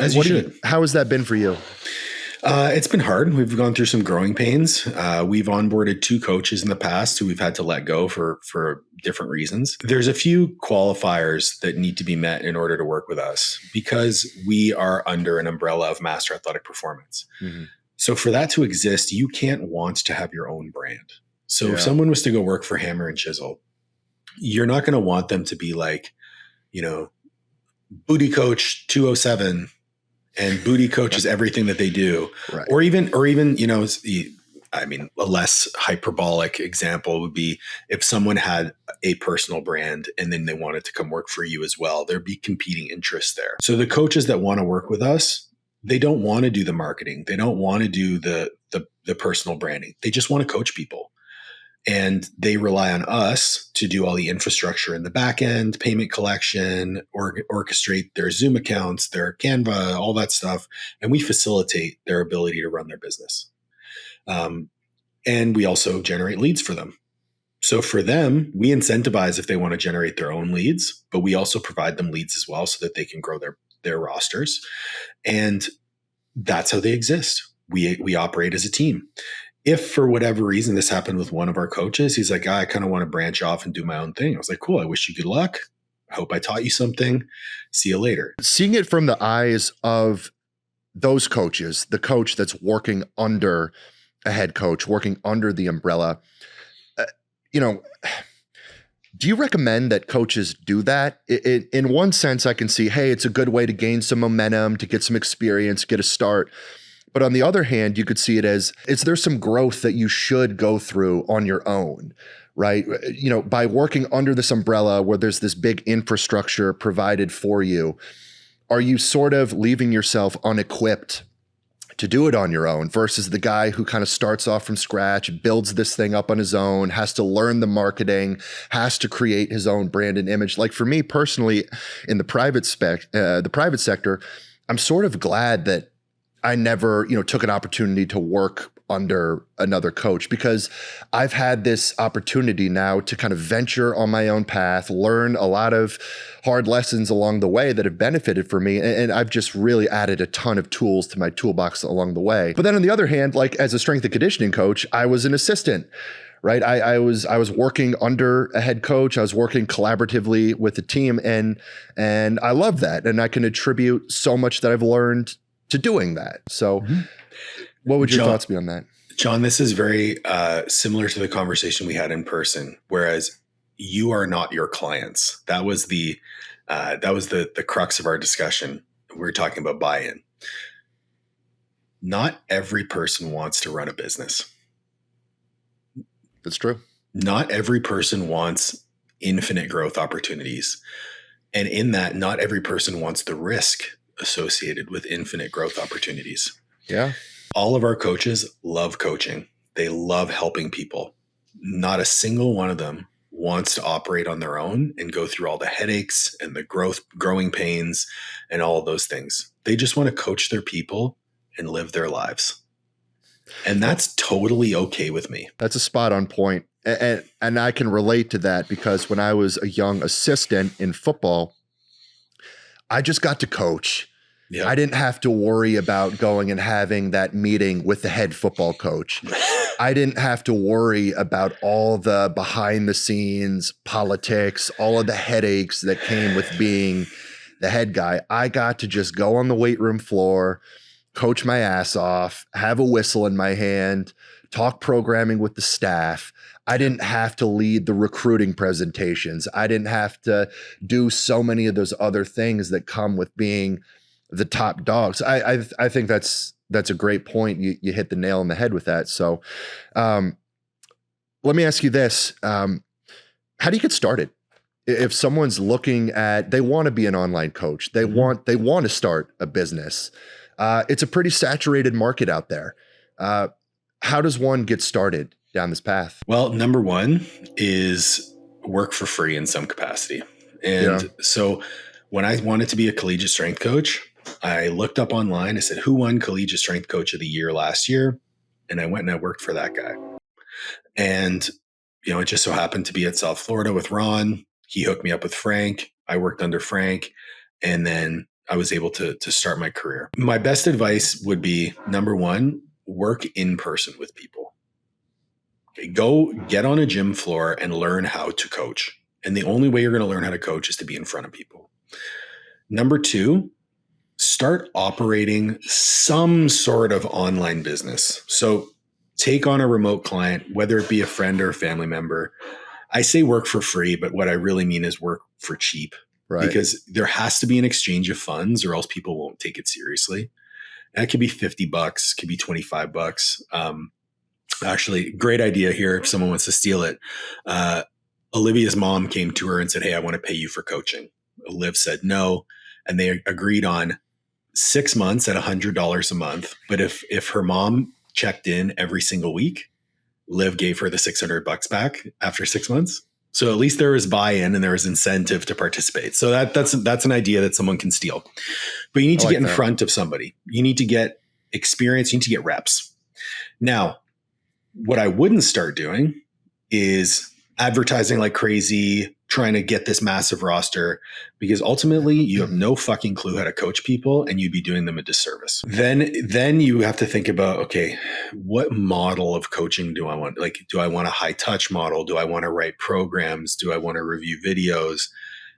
As you should. How has that been for you? It's been hard. We've gone through some growing pains. We've onboarded 2 coaches in the past who we've had to let go for different reasons. There's a few qualifiers that need to be met in order to work with us because we are under an umbrella of Master Athletic Performance. Mm-hmm. So for that to exist, you can't want to have your own brand. So if someone was to go work for Hammer and Chisel, you're not going to want them to be like, you know, Booty Coach 207 and Booty Coach is everything that they do. Right. Or even, you know, I mean, a less hyperbolic example would be if someone had a personal brand and then they wanted to come work for you as well, there'd be competing interests there. So the coaches that want to work with us, they don't want to do the marketing. They don't want to do the personal branding. They just want to coach people. And they rely on us to do all the infrastructure in the back end, payment collection, orchestrate their Zoom accounts, their Canva, all that stuff. And we facilitate their ability to run their business. And we also generate leads for them. So for them, we incentivize if they want to generate their own leads, but we also provide them leads as well so that they can grow their rosters. And that's how they exist. We operate as a team. If for whatever reason this happened with one of our coaches, he's like, I kind of want to branch off and do my own thing. I was like, cool. I wish you good luck. I hope I taught you something. See you later. Seeing it from the eyes of those coaches, the coach that's working under a head coach, working under the umbrella, you know, do you recommend that coaches do that? In one sense, I can see, hey, it's a good way to gain some momentum, to get some experience, get a start. But on the other hand, you could see it as, is there some growth that you should go through on your own, right? You know, by working under this umbrella where there's this big infrastructure provided for you, are you sort of leaving yourself unequipped to do it on your own versus the guy who kind of starts off from scratch, builds this thing up on his own, has to learn the marketing, has to create his own brand and image? Like for me personally, in the private sector, I'm sort of glad that I never, you know, took an opportunity to work under another coach because I've had this opportunity now to kind of venture on my own path, learn a lot of hard lessons along the way that have benefited for me. And I've just really added a ton of tools to my toolbox along the way. But then on the other hand, like as a strength and conditioning coach, I was an assistant, right? I was working under a head coach. I was working collaboratively with the team and I love that. And I can attribute so much that I've learned to doing that. So what would your thoughts be on that? John, this is very similar to the conversation we had in person, whereas you are not your clients. That was the crux of our discussion. We were talking about buy-in. Not every person wants to run a business. That's true. Not every person wants infinite growth opportunities. And in that, not every person wants the risk associated with infinite growth opportunities. Yeah. All of our coaches love coaching. They love helping people. Not a single one of them wants to operate on their own and go through all the headaches and the growing pains and all of those things. They just want to coach their people and live their lives. And that's totally okay with me. That's a spot on point. And I can relate to that because when I was a young assistant in football, I just got to coach. Yep. I didn't have to worry about going and having that meeting with the head football coach. I didn't have to worry about all the behind the scenes politics, all of the headaches that came with being the head guy. I got to just go on the weight room floor, coach my ass off, have a whistle in my hand, talk programming with the staff. I didn't have to lead the recruiting presentations. I didn't have to do so many of those other things that come with being the top dogs. I think that's a great point. You hit the nail on the head with that. So let me ask you this. How do you get started? If someone's looking at, they want to be an online coach, they want to start a business. It's a pretty saturated market out there. How does one get started down this path? Well, number one is work for free in some capacity. And so when I wanted to be a collegiate strength coach, I looked up online. I said, who won collegiate strength coach of the year last year? And I went and I worked for that guy. And, it just so happened to be at South Florida with Ron. He hooked me up with Frank. I worked under Frank. And then I was able to start my career. My best advice would be, number one, work in person with people. Okay, go get on a gym floor and learn how to coach. And the only way you're going to learn how to coach is to be in front of people. Number two, start operating some sort of online business. So take on a remote client, whether it be a friend or a family member. I say work for free, but what I really mean is work for cheap. Right. Because there has to be an exchange of funds or else people won't take it seriously. That could be $50, could be $25. Actually, great idea here if someone wants to steal it. Olivia's mom came to her and said, hey, I want to pay you for coaching. Liv said no. And they agreed on 6 months at $100 a month. But if her mom checked in every single week, Liv gave her the $600 back after 6 months. So at least there was buy-in and there was incentive to participate. So that's an idea that someone can steal. But you need to get in front of somebody. You need to get experience. You need to get reps. Now, what I wouldn't start doing is advertising like crazy, trying to get this massive roster, because ultimately you have no fucking clue how to coach people and you'd be doing them a disservice. Then you have to think about, okay, what model of coaching do I want? Like, do I want a high touch model? Do I want to write programs? Do I want to review videos?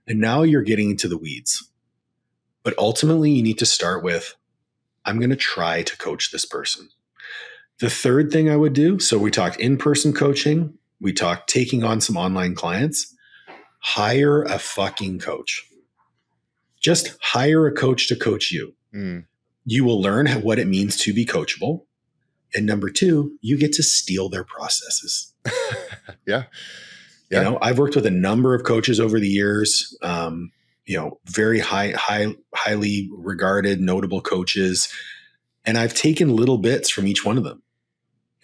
And now you're getting into the weeds. But ultimately you need to start with, I'm going to try to coach this person. The third thing I would do, so we talked in-person coaching, we talked taking on some online clients. Hire a fucking coach. Just hire a coach to coach you. You will learn what it means to be coachable. And number two, you get to steal their processes. Yeah. I've worked with a number of coaches over the years, very highly regarded, notable coaches. And I've taken little bits from each one of them.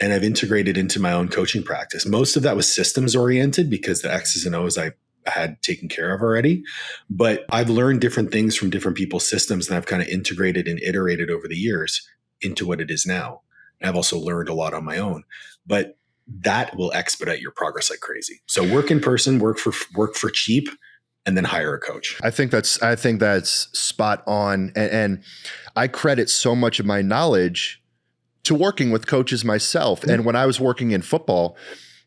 And I've integrated into my own coaching practice. Most of that was systems oriented because the X's and O's I had taken care of already. But I've learned different things from different people's systems, and I've kind of integrated and iterated over the years into what it is now. And I've also learned a lot on my own. But that will expedite your progress like crazy. So work in person, work for cheap, and then hire a coach. I think that's spot on. And I credit so much of my knowledge to working with coaches myself. And when I was working in football,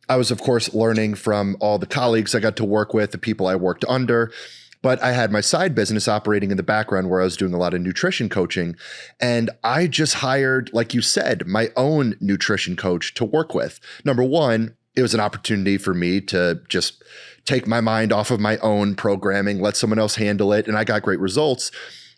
I was, of course, learning from all the colleagues I got to work with, the people I worked under. But I had my side business operating in the background where I was doing a lot of nutrition coaching. And I just hired, like you said, my own nutrition coach to work with. Number one, it was an opportunity for me to just take my mind off of my own programming, let someone else handle it. And I got great results.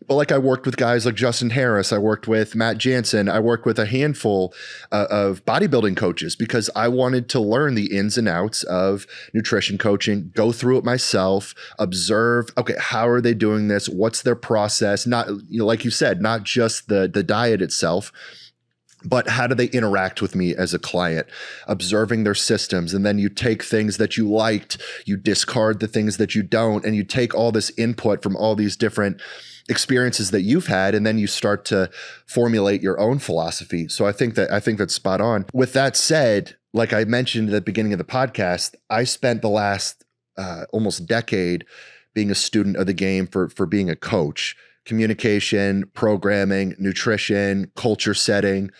But like I worked with guys like Justin Harris, I worked with Matt Jansen, I worked with a handful of bodybuilding coaches because I wanted to learn the ins and outs of nutrition coaching, go through it myself, observe, okay, how are they doing this? What's their process? Not, like you said, not just the diet itself, but how do they interact with me as a client, observing their systems. And then you take things that you liked, you discard the things that you don't, and you take all this input from all these different experiences that you've had, and then you start to formulate your own philosophy. So I think that's spot on. With that said, like I mentioned at the beginning of the podcast, I spent the last almost decade being a student of the game for being a coach. Communication, programming, nutrition, culture setting,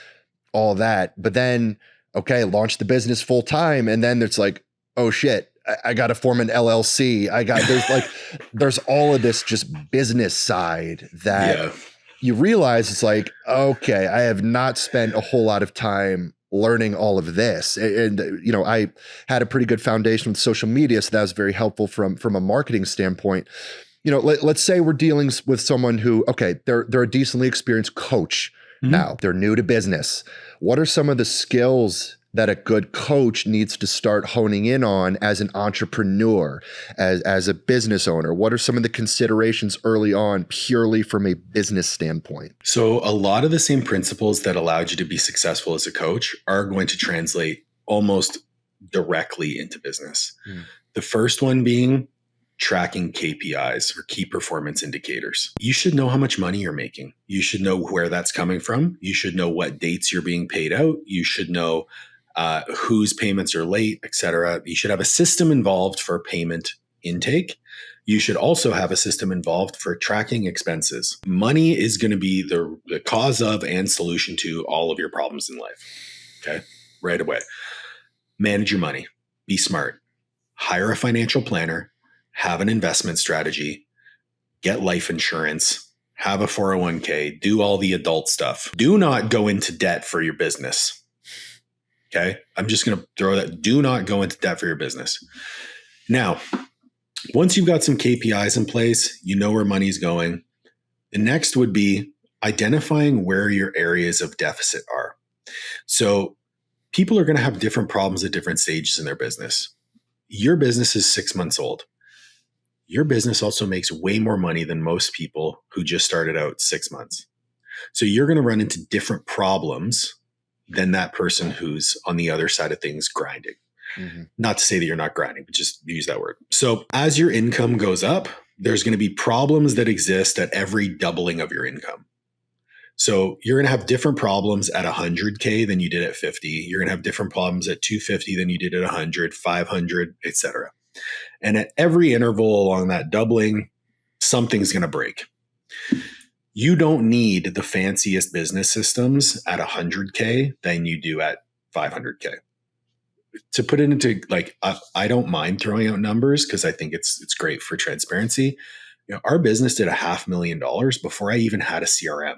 all that. But then, okay, launch the business full time. And then it's like, oh shit, I got to form an LLC. There's all of this just business side that you realize it's like, okay, I have not spent a whole lot of time learning all of this. And I had a pretty good foundation with social media. So that was very helpful from a marketing standpoint. Let's say we're dealing with someone who, okay, they're a decently experienced coach. Now they're new to business. What are some of the skills that a good coach needs to start honing in on as an entrepreneur, as a business owner? What are some of the considerations early on, purely from a business standpoint? So a lot of the same principles that allowed you to be successful as a coach are going to translate almost directly into business. The first one being tracking KPIs or key performance indicators. You should know how much money you're making. You should know where that's coming from. You should know what dates you're being paid out. You should know whose payments are late, etc. You should have a system involved for payment intake. You should also have a system involved for tracking expenses. Money is going to be the cause of and solution to all of your problems in life. Okay, right away. Manage your money. Be smart. Hire a financial planner. Have an investment strategy, get life insurance, have a 401k, do all the adult stuff. Do not go into debt for your business. Okay. I'm just going to throw that. Do not go into debt for your business. Now, once you've got some KPIs in place, you know where money's going. The next would be identifying where your areas of deficit are. So people are going to have different problems at different stages in their business. Your business is 6 months old. Your business also makes way more money than most people who just started out 6 months. So you're going to run into different problems than that person who's on the other side of things grinding. Not to say that you're not grinding, but just use that word. So as your income goes up, there's going to be problems that exist at every doubling of your income. So you're going to have different problems at 100K than you did at 50. You're going to have different problems at 250 than you did at 100, 500, etc. And at every interval along that doubling, something's going to break. You don't need the fanciest business systems at 100K than you do at 500K. To put it into I don't mind throwing out numbers because I think it's great for transparency. Our business did $500,000 before I even had a CRM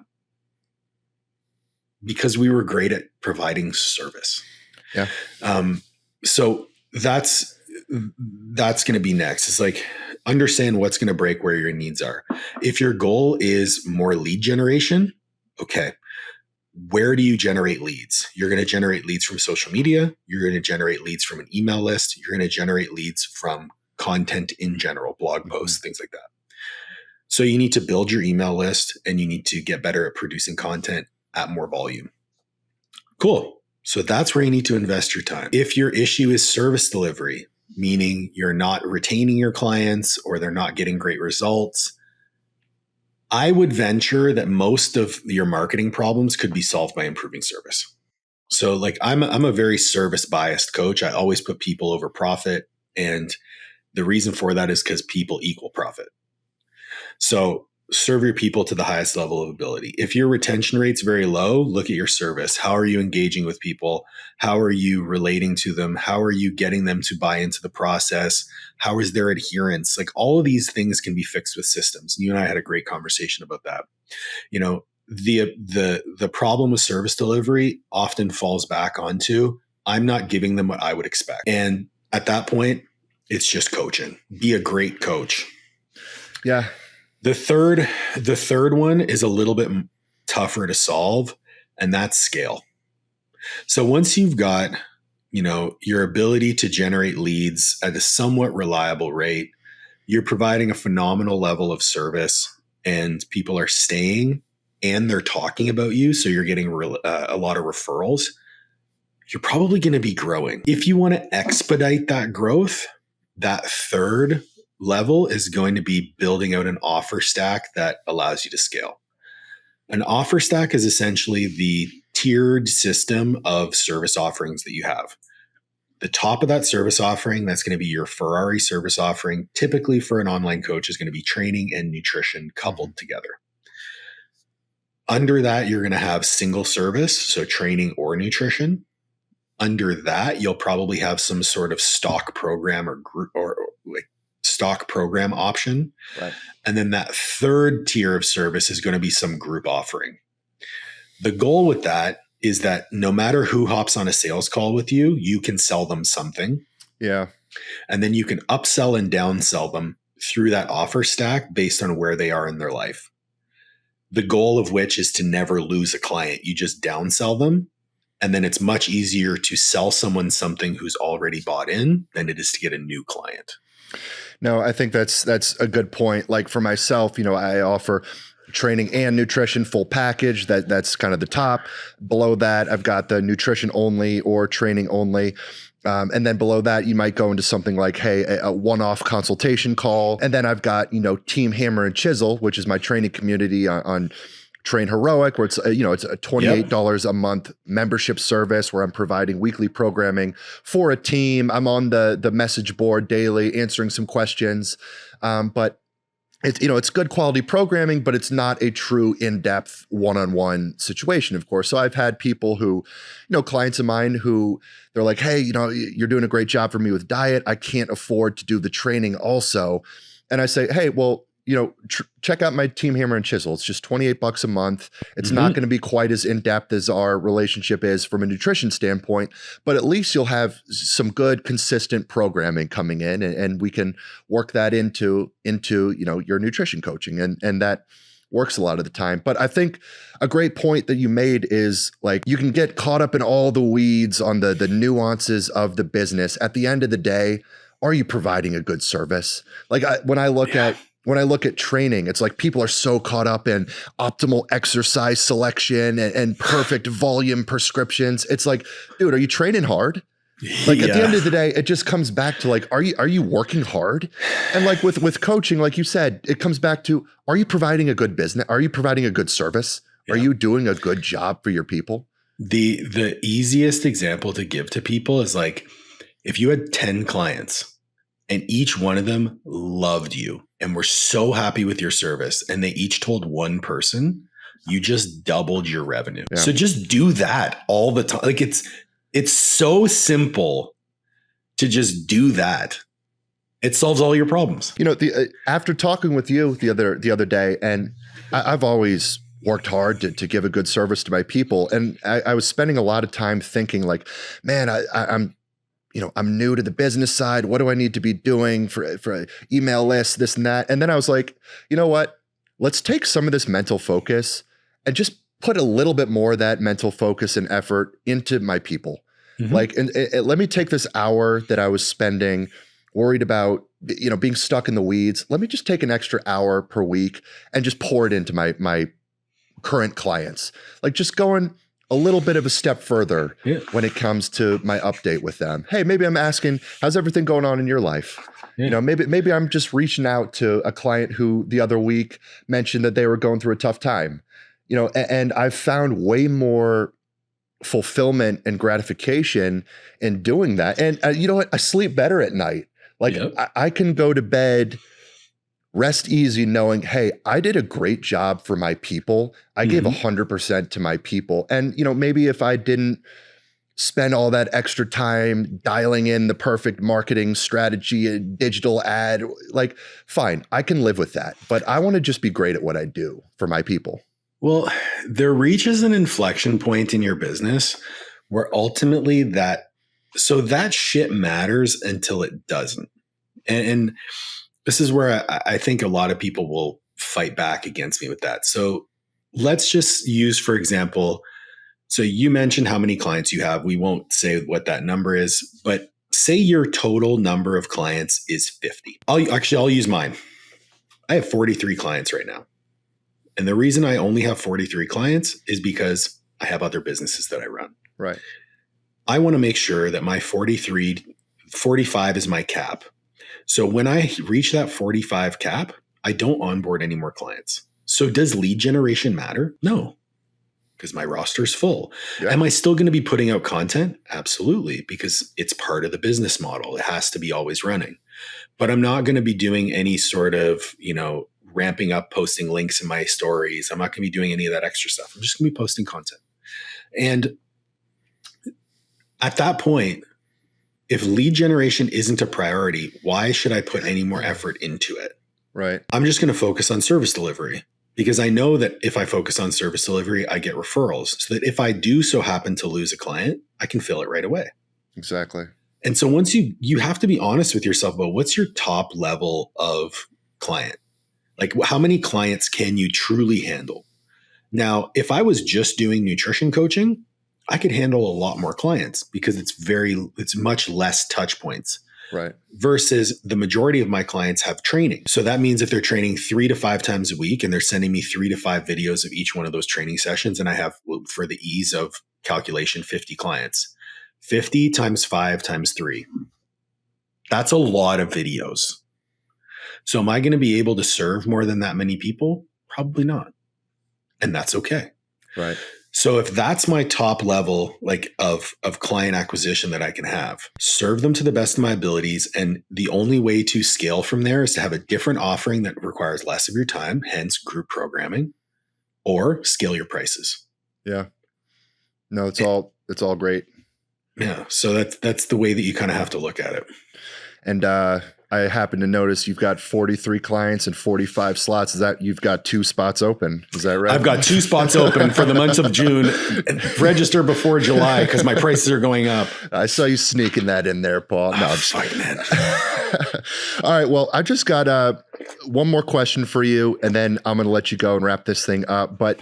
because we were great at providing service. Yeah. So that's going to be next. It's like, understand what's going to break where your needs are. If your goal is more lead generation, okay, where do you generate leads? You're going to generate leads from social media. You're going to generate leads from an email list. You're going to generate leads from content in general, blog posts, things like that. So you need to build your email list and you need to get better at producing content at more volume. Cool. So that's where you need to invest your time. If your issue is service delivery, meaning you're not retaining your clients or they're not getting great results, I would venture that most of your marketing problems could be solved by improving service. So I'm a very service biased coach. I always put people over profit. And the reason for that is because people equal profit. So serve your people to the highest level of ability. If your retention rate's very low, look at your service. How are you engaging with people? How are you relating to them? How are you getting them to buy into the process? How is their adherence? All of these things can be fixed with systems. You and I had a great conversation about that. The problem with service delivery often falls back onto, I'm not giving them what I would expect. And at that point, it's just coaching. Be a great coach. Yeah. The third one is a little bit tougher to solve, and that's scale. So once you've got, your ability to generate leads at a somewhat reliable rate, you're providing a phenomenal level of service and people are staying and they're talking about you, so you're getting a lot of referrals, you're probably going to be growing. If you want to expedite that growth, that third level is going to be building out an offer stack that allows you to scale. An offer stack is essentially the tiered system of service offerings that you have. The top of that service offering, that's going to be your Ferrari service offering, typically for an online coach, is going to be training and nutrition coupled together. Under that, you're going to have single service, so training or nutrition. Under that, you'll probably have some sort of stock program or group or like stock program option. Right. And then that third tier of service is going to be some group offering. The goal with that is that no matter who hops on a sales call with you, you can sell them something. Yeah. And then you can upsell and downsell them through that offer stack based on where they are in their life. The goal of which is to never lose a client. You just downsell them. And then it's much easier to sell someone something who's already bought in than it is to get a new client. No, I think that's a good point. Like for myself, I offer training and nutrition full package. That's kind of the top. Below that, I've got the nutrition only or training only. And then below that, you might go into something like, hey, a one-off consultation call. And then I've got, Team Hammer and Chisel, which is my training community on Train Heroic, where it's a $28 a month membership service where I'm providing weekly programming for a team. I'm on the message board daily answering some questions. But it's good quality programming, but it's not a true in-depth one-on-one situation, of course. So I've had people who, clients of mine who they're like, hey, you're doing a great job for me with diet. I can't afford to do the training also. And I say, hey, well, check out my Team Hammer and Chisel. It's just $28 a month. It's not going to be quite as in-depth as our relationship is from a nutrition standpoint, but at least you'll have some good, consistent programming coming in, and we can work that into your nutrition coaching. And that works a lot of the time. But I think a great point that you made is like, you can get caught up in all the weeds on the nuances of the business. At the end of the day, are you providing a good service? Like when I look at training, it's like people are so caught up in optimal exercise selection and perfect volume prescriptions. It's like, dude, are you training hard? Like at the end of the day, it just comes back to like, are you working hard? And like with coaching, like you said, it comes back to, are you providing a good business? Are you providing a good service? Yeah. Are you doing a good job for your people? The easiest example to give to people is like, if you had 10 clients and each one of them loved you and were so happy with your service, and they each told one person, you just doubled your revenue. Yeah. So just do that all the time. Like it's so simple to just do that. It solves all your problems. After talking with you the other day, and I've always worked hard to give a good service to my people. And I was spending a lot of time thinking like, man, I'm new to the business side. What do I need to be doing for email lists, this and that? And then I was like, you know what? Let's take some of this mental focus and just put a little bit more of that mental focus and effort into my people. Mm-hmm. Like, and let me take this hour that I was spending worried about, being stuck in the weeds. Let me just take an extra hour per week and just pour it into my current clients. Like just going a little bit of a step further when it comes to my update with them. Hey, maybe I'm asking, how's everything going on in your life? Yeah. Maybe I'm just reaching out to a client who the other week mentioned that they were going through a tough time, and I've found way more fulfillment and gratification in doing that. And you know what? I sleep better at night. Like I can go to bed, rest easy knowing, hey, I did a great job for my people. I gave 100% to my people. And, maybe if I didn't spend all that extra time dialing in the perfect marketing strategy and digital ad, like, fine, I can live with that. But I want to just be great at what I do for my people. Well, there reaches an inflection point in your business where ultimately that shit matters until it doesn't. And this is where I think a lot of people will fight back against me with that. So let's just use, for example, so you mentioned how many clients you have. We won't say what that number is, but say your total number of clients is 50. I'll use mine. I have 43 clients right now. And the reason I only have 43 clients is because I have other businesses that I run. Right. I want to make sure that my 45 is my cap. So when I reach that 45 cap, I don't onboard any more clients. So does lead generation matter? No, because my roster's full. Yeah. Am I still going to be putting out content? Absolutely, because it's part of the business model. It has to be always running. But I'm not going to be doing any sort of, ramping up, posting links in my stories. I'm not going to be doing any of that extra stuff. I'm just going to be posting content. And at that point, if lead generation isn't a priority, why should I put any more effort into it? Right. I'm just going to focus on service delivery, because I know that if I focus on service delivery, I get referrals, so that if I do so happen to lose a client, I can fill it right away. Exactly. And so once you have to be honest with yourself about what's your top level of client. Like, how many clients can you truly handle? Now, if I was just doing nutrition coaching, I could handle a lot more clients because it's much less touch points. Right. Versus the majority of my clients have training. So that means if they're training 3 to 5 times a week and they're sending me 3 to 5 videos of each one of those training sessions, and I have, for the ease of calculation, 50 clients. 50 times 5 times 3. That's a lot of videos. So am I going to be able to serve more than that many people? Probably not. And that's okay. Right. So if that's my top level, of client acquisition that I can have, serve them to the best of my abilities. And the only way to scale from there is to have a different offering that requires less of your time, hence group programming, or scale your prices. Yeah. No, it's all great. Yeah. So that's the way that you kind of have to look at it. And I happen to notice you've got 43 clients and 45 slots. Is that you've got 2 spots open? Is that right? I've got 2 spots open for the month of June. Register before July because my prices are going up. I saw you sneaking that in there, Paul. No, I'm fuck, man. All right. Well, I just got one more question for you, and then I'm going to let you go and wrap this thing up. But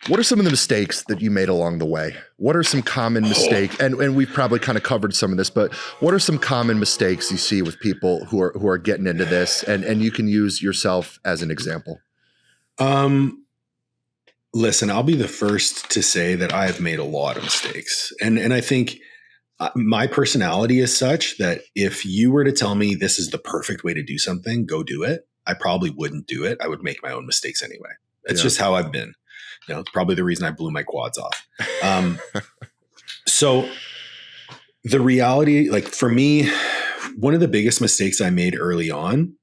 what are some of the mistakes that you made along the way? What are some common mistakes? And we've probably kind of covered some of this, but what are some common mistakes you see with people who are getting into this? And you can use yourself as an example. Listen, I'll be the first to say that I have made a lot of mistakes. And I think my personality is such that if you were to tell me this is the perfect way to do something, go do it, I probably wouldn't do it. I would make my own mistakes anyway. It's just how I've been. It's probably the reason I blew my quads off. So the reality, for me, one of the biggest mistakes I made early on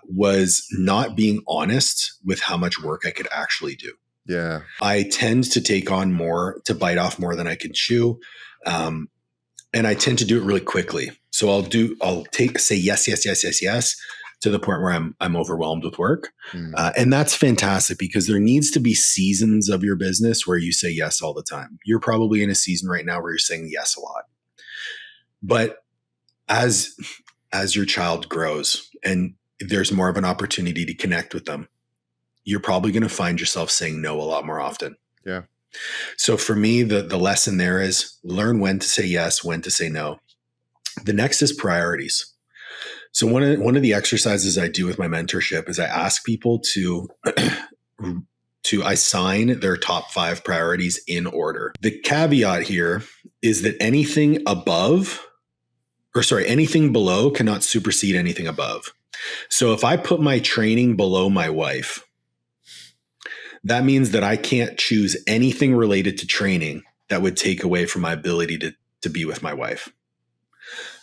was not being honest with how much work I could actually do. Yeah. I tend to take on more, to bite off more than I can chew. And I tend to do it really quickly. So I'll say yes, yes, yes, yes, yes, to the point where I'm overwhelmed with work. And that's fantastic because there needs to be seasons of your business where you say yes all the time. You're probably in a season right now where you're saying yes a lot. But as your child grows and there's more of an opportunity to connect with them, you're probably going to find yourself saying no a lot more often. Yeah. So for me, the lesson there is learn when to say yes, when to say no. The next is priorities. So one of the exercises I do with my mentorship is I ask people to assign their top 5 priorities in order. The caveat here is that anything below cannot supersede anything above. So if I put my training below my wife, that means that I can't choose anything related to training that would take away from my ability to be with my wife.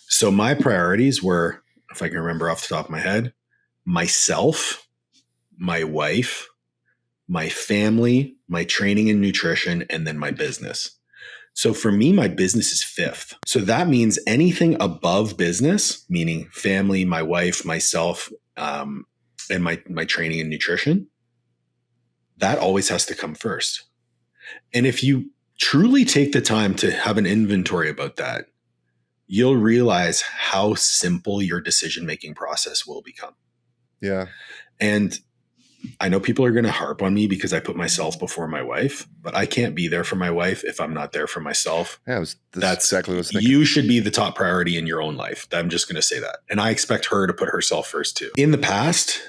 So my priorities were, if I can remember off the top of my head, myself, my wife, my family, my training and nutrition, and then my business. So for me, my business is 5th. So that means anything above business, meaning family, my wife, myself, and my training and nutrition, that always has to come first. And if you truly take the time to have an inventory about that, you'll realize how simple your decision-making process will become. Yeah. And I know people are going to harp on me because I put myself before my wife, but I can't be there for my wife if I'm not there for myself. Yeah, that's exactly what I was thinking. You should be the top priority in your own life. I'm just going to say that. And I expect her to put herself first too. In the past,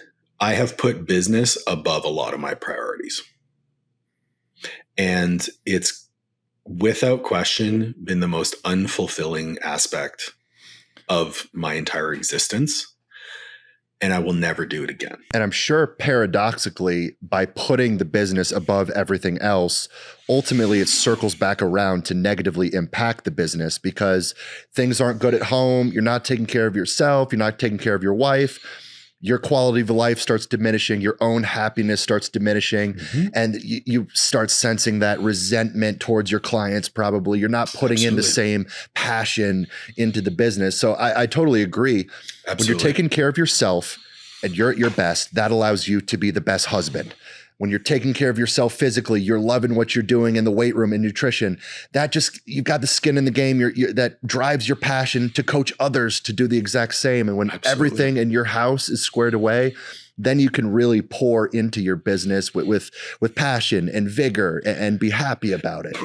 I have put business above a lot of my priorities. And it's without question been the most unfulfilling aspect of my entire existence. And I will never do it again. And I'm sure paradoxically, by putting the business above everything else, ultimately it circles back around to negatively impact the business because things aren't good at home. You're not taking care of yourself. You're not taking care of your wife. Your quality of life starts diminishing. Your own happiness starts diminishing. And you start sensing that resentment towards your clients. Probably you're not putting in the same passion into the business. So I totally agree. When you're taking care of yourself and you're at your best, that allows you to be the best husband. When you're taking care of yourself physically, you're loving what you're doing in the weight room and nutrition. That just, you've got the skin in the game. That drives your passion to coach others to do the exact same. And when everything in your house is squared away, then you can really pour into your business with passion and vigor and be happy about it.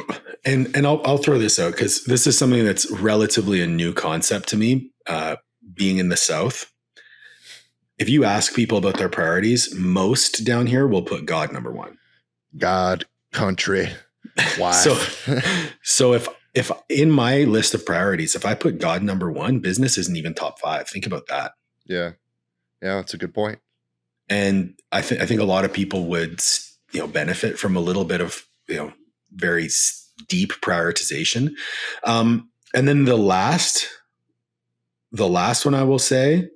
And I'll throw this out because this is something that's relatively a new concept to me, being in the South. If you ask people about their priorities, most down here will put God number one. God, country, wife. So if in my list of priorities, if I put God number one, business isn't even top 5. Think about that. Yeah, that's a good point. And I think a lot of people would, benefit from a little bit of, very deep prioritization. And then the last one I will say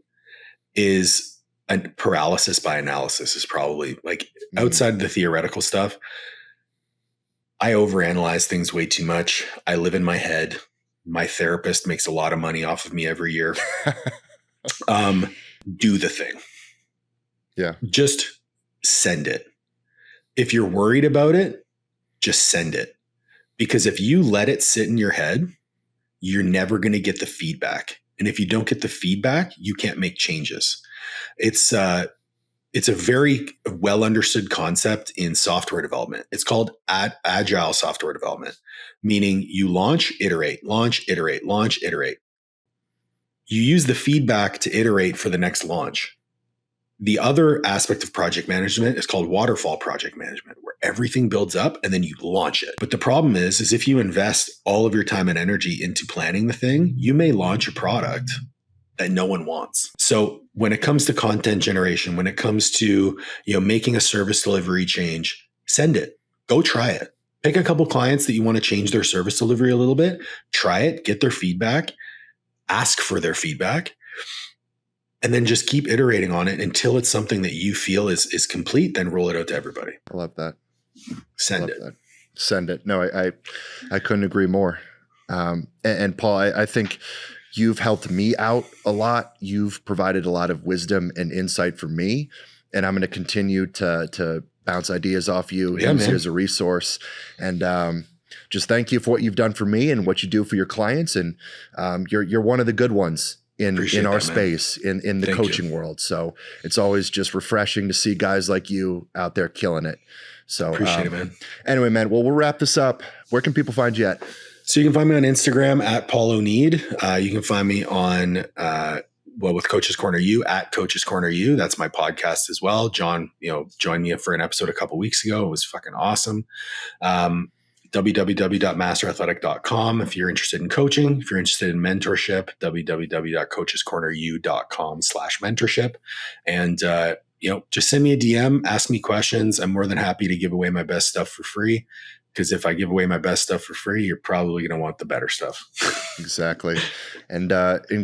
is a paralysis by analysis is probably like outside of the theoretical stuff. I overanalyze things way too much. I live in my head. My therapist makes a lot of money off of me every year. Do the thing. Yeah. Just send it. If you're worried about it, just send it. Because if you let it sit in your head, you're never going to get the feedback. And if you don't get the feedback, you can't make changes. It's a very well understood concept in software development. It's called agile software development, meaning you launch, iterate, launch, iterate, launch, iterate. You use the feedback to iterate for the next launch. The other aspect of project management is called waterfall project management, where everything builds up and then you launch it. But the problem is if you invest all of your time and energy into planning the thing, you may launch a product that no one wants. So when it comes to content generation, when it comes to, making a service delivery change, send it, go try it. Pick a couple clients that you want to change their service delivery a little bit, try it, get their feedback, ask for their feedback, and then just keep iterating on it until it's something that you feel is complete, then roll it out to everybody. I love that. Send it. Send it. No, I couldn't agree more. And Paul, I think you've helped me out a lot. You've provided a lot of wisdom and insight for me, and I'm going to continue to bounce ideas off you, use you as a resource. And just thank you for what you've done for me and what you do for your clients. And you're one of the good ones in our space, in the coaching world. So it's always just refreshing to see guys like you out there killing it. So appreciate it, man. Anyway, man, well, we'll wrap this up. Where can people find you at? So you can find me on Instagram at Paul Oneid. You can find me on, with Coach's Corner U at Coach's Corner U. That's my podcast as well. John, joined me for an episode a couple weeks ago. It was fucking awesome. www.masterathletic.com if you're interested in coaching. If you're interested in mentorship, www.coachescorneru.com/mentorship. And, just send me a DM, ask me questions. I'm more than happy to give away my best stuff for free. Because if I give away my best stuff for free, you're probably going to want the better stuff. Exactly. And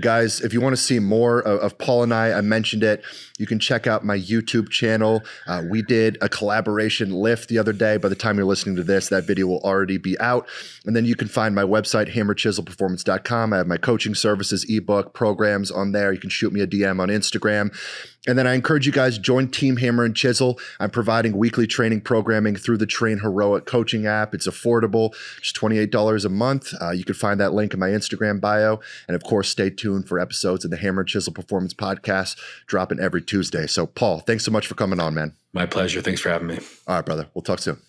guys, if you want to see more of Paul and I mentioned it, you can check out my YouTube channel. We did a collaboration lift the other day. By the time you're listening to this, that video will already be out. And then you can find my website, hammerchiselperformance.com. I have my coaching services, ebook, programs on there. You can shoot me a DM on Instagram. And then I encourage you guys, join Team Hammer and Chisel. I'm providing weekly training programming through the Train Heroic coaching app. It's affordable, just $28 a month. You can find that link in my Instagram bio. And of course, stay tuned for episodes of the Hammer and Chisel Performance Podcast, dropping every Tuesday. So Paul, thanks so much for coming on, man. My pleasure. Thanks for having me. All right, brother. We'll talk soon.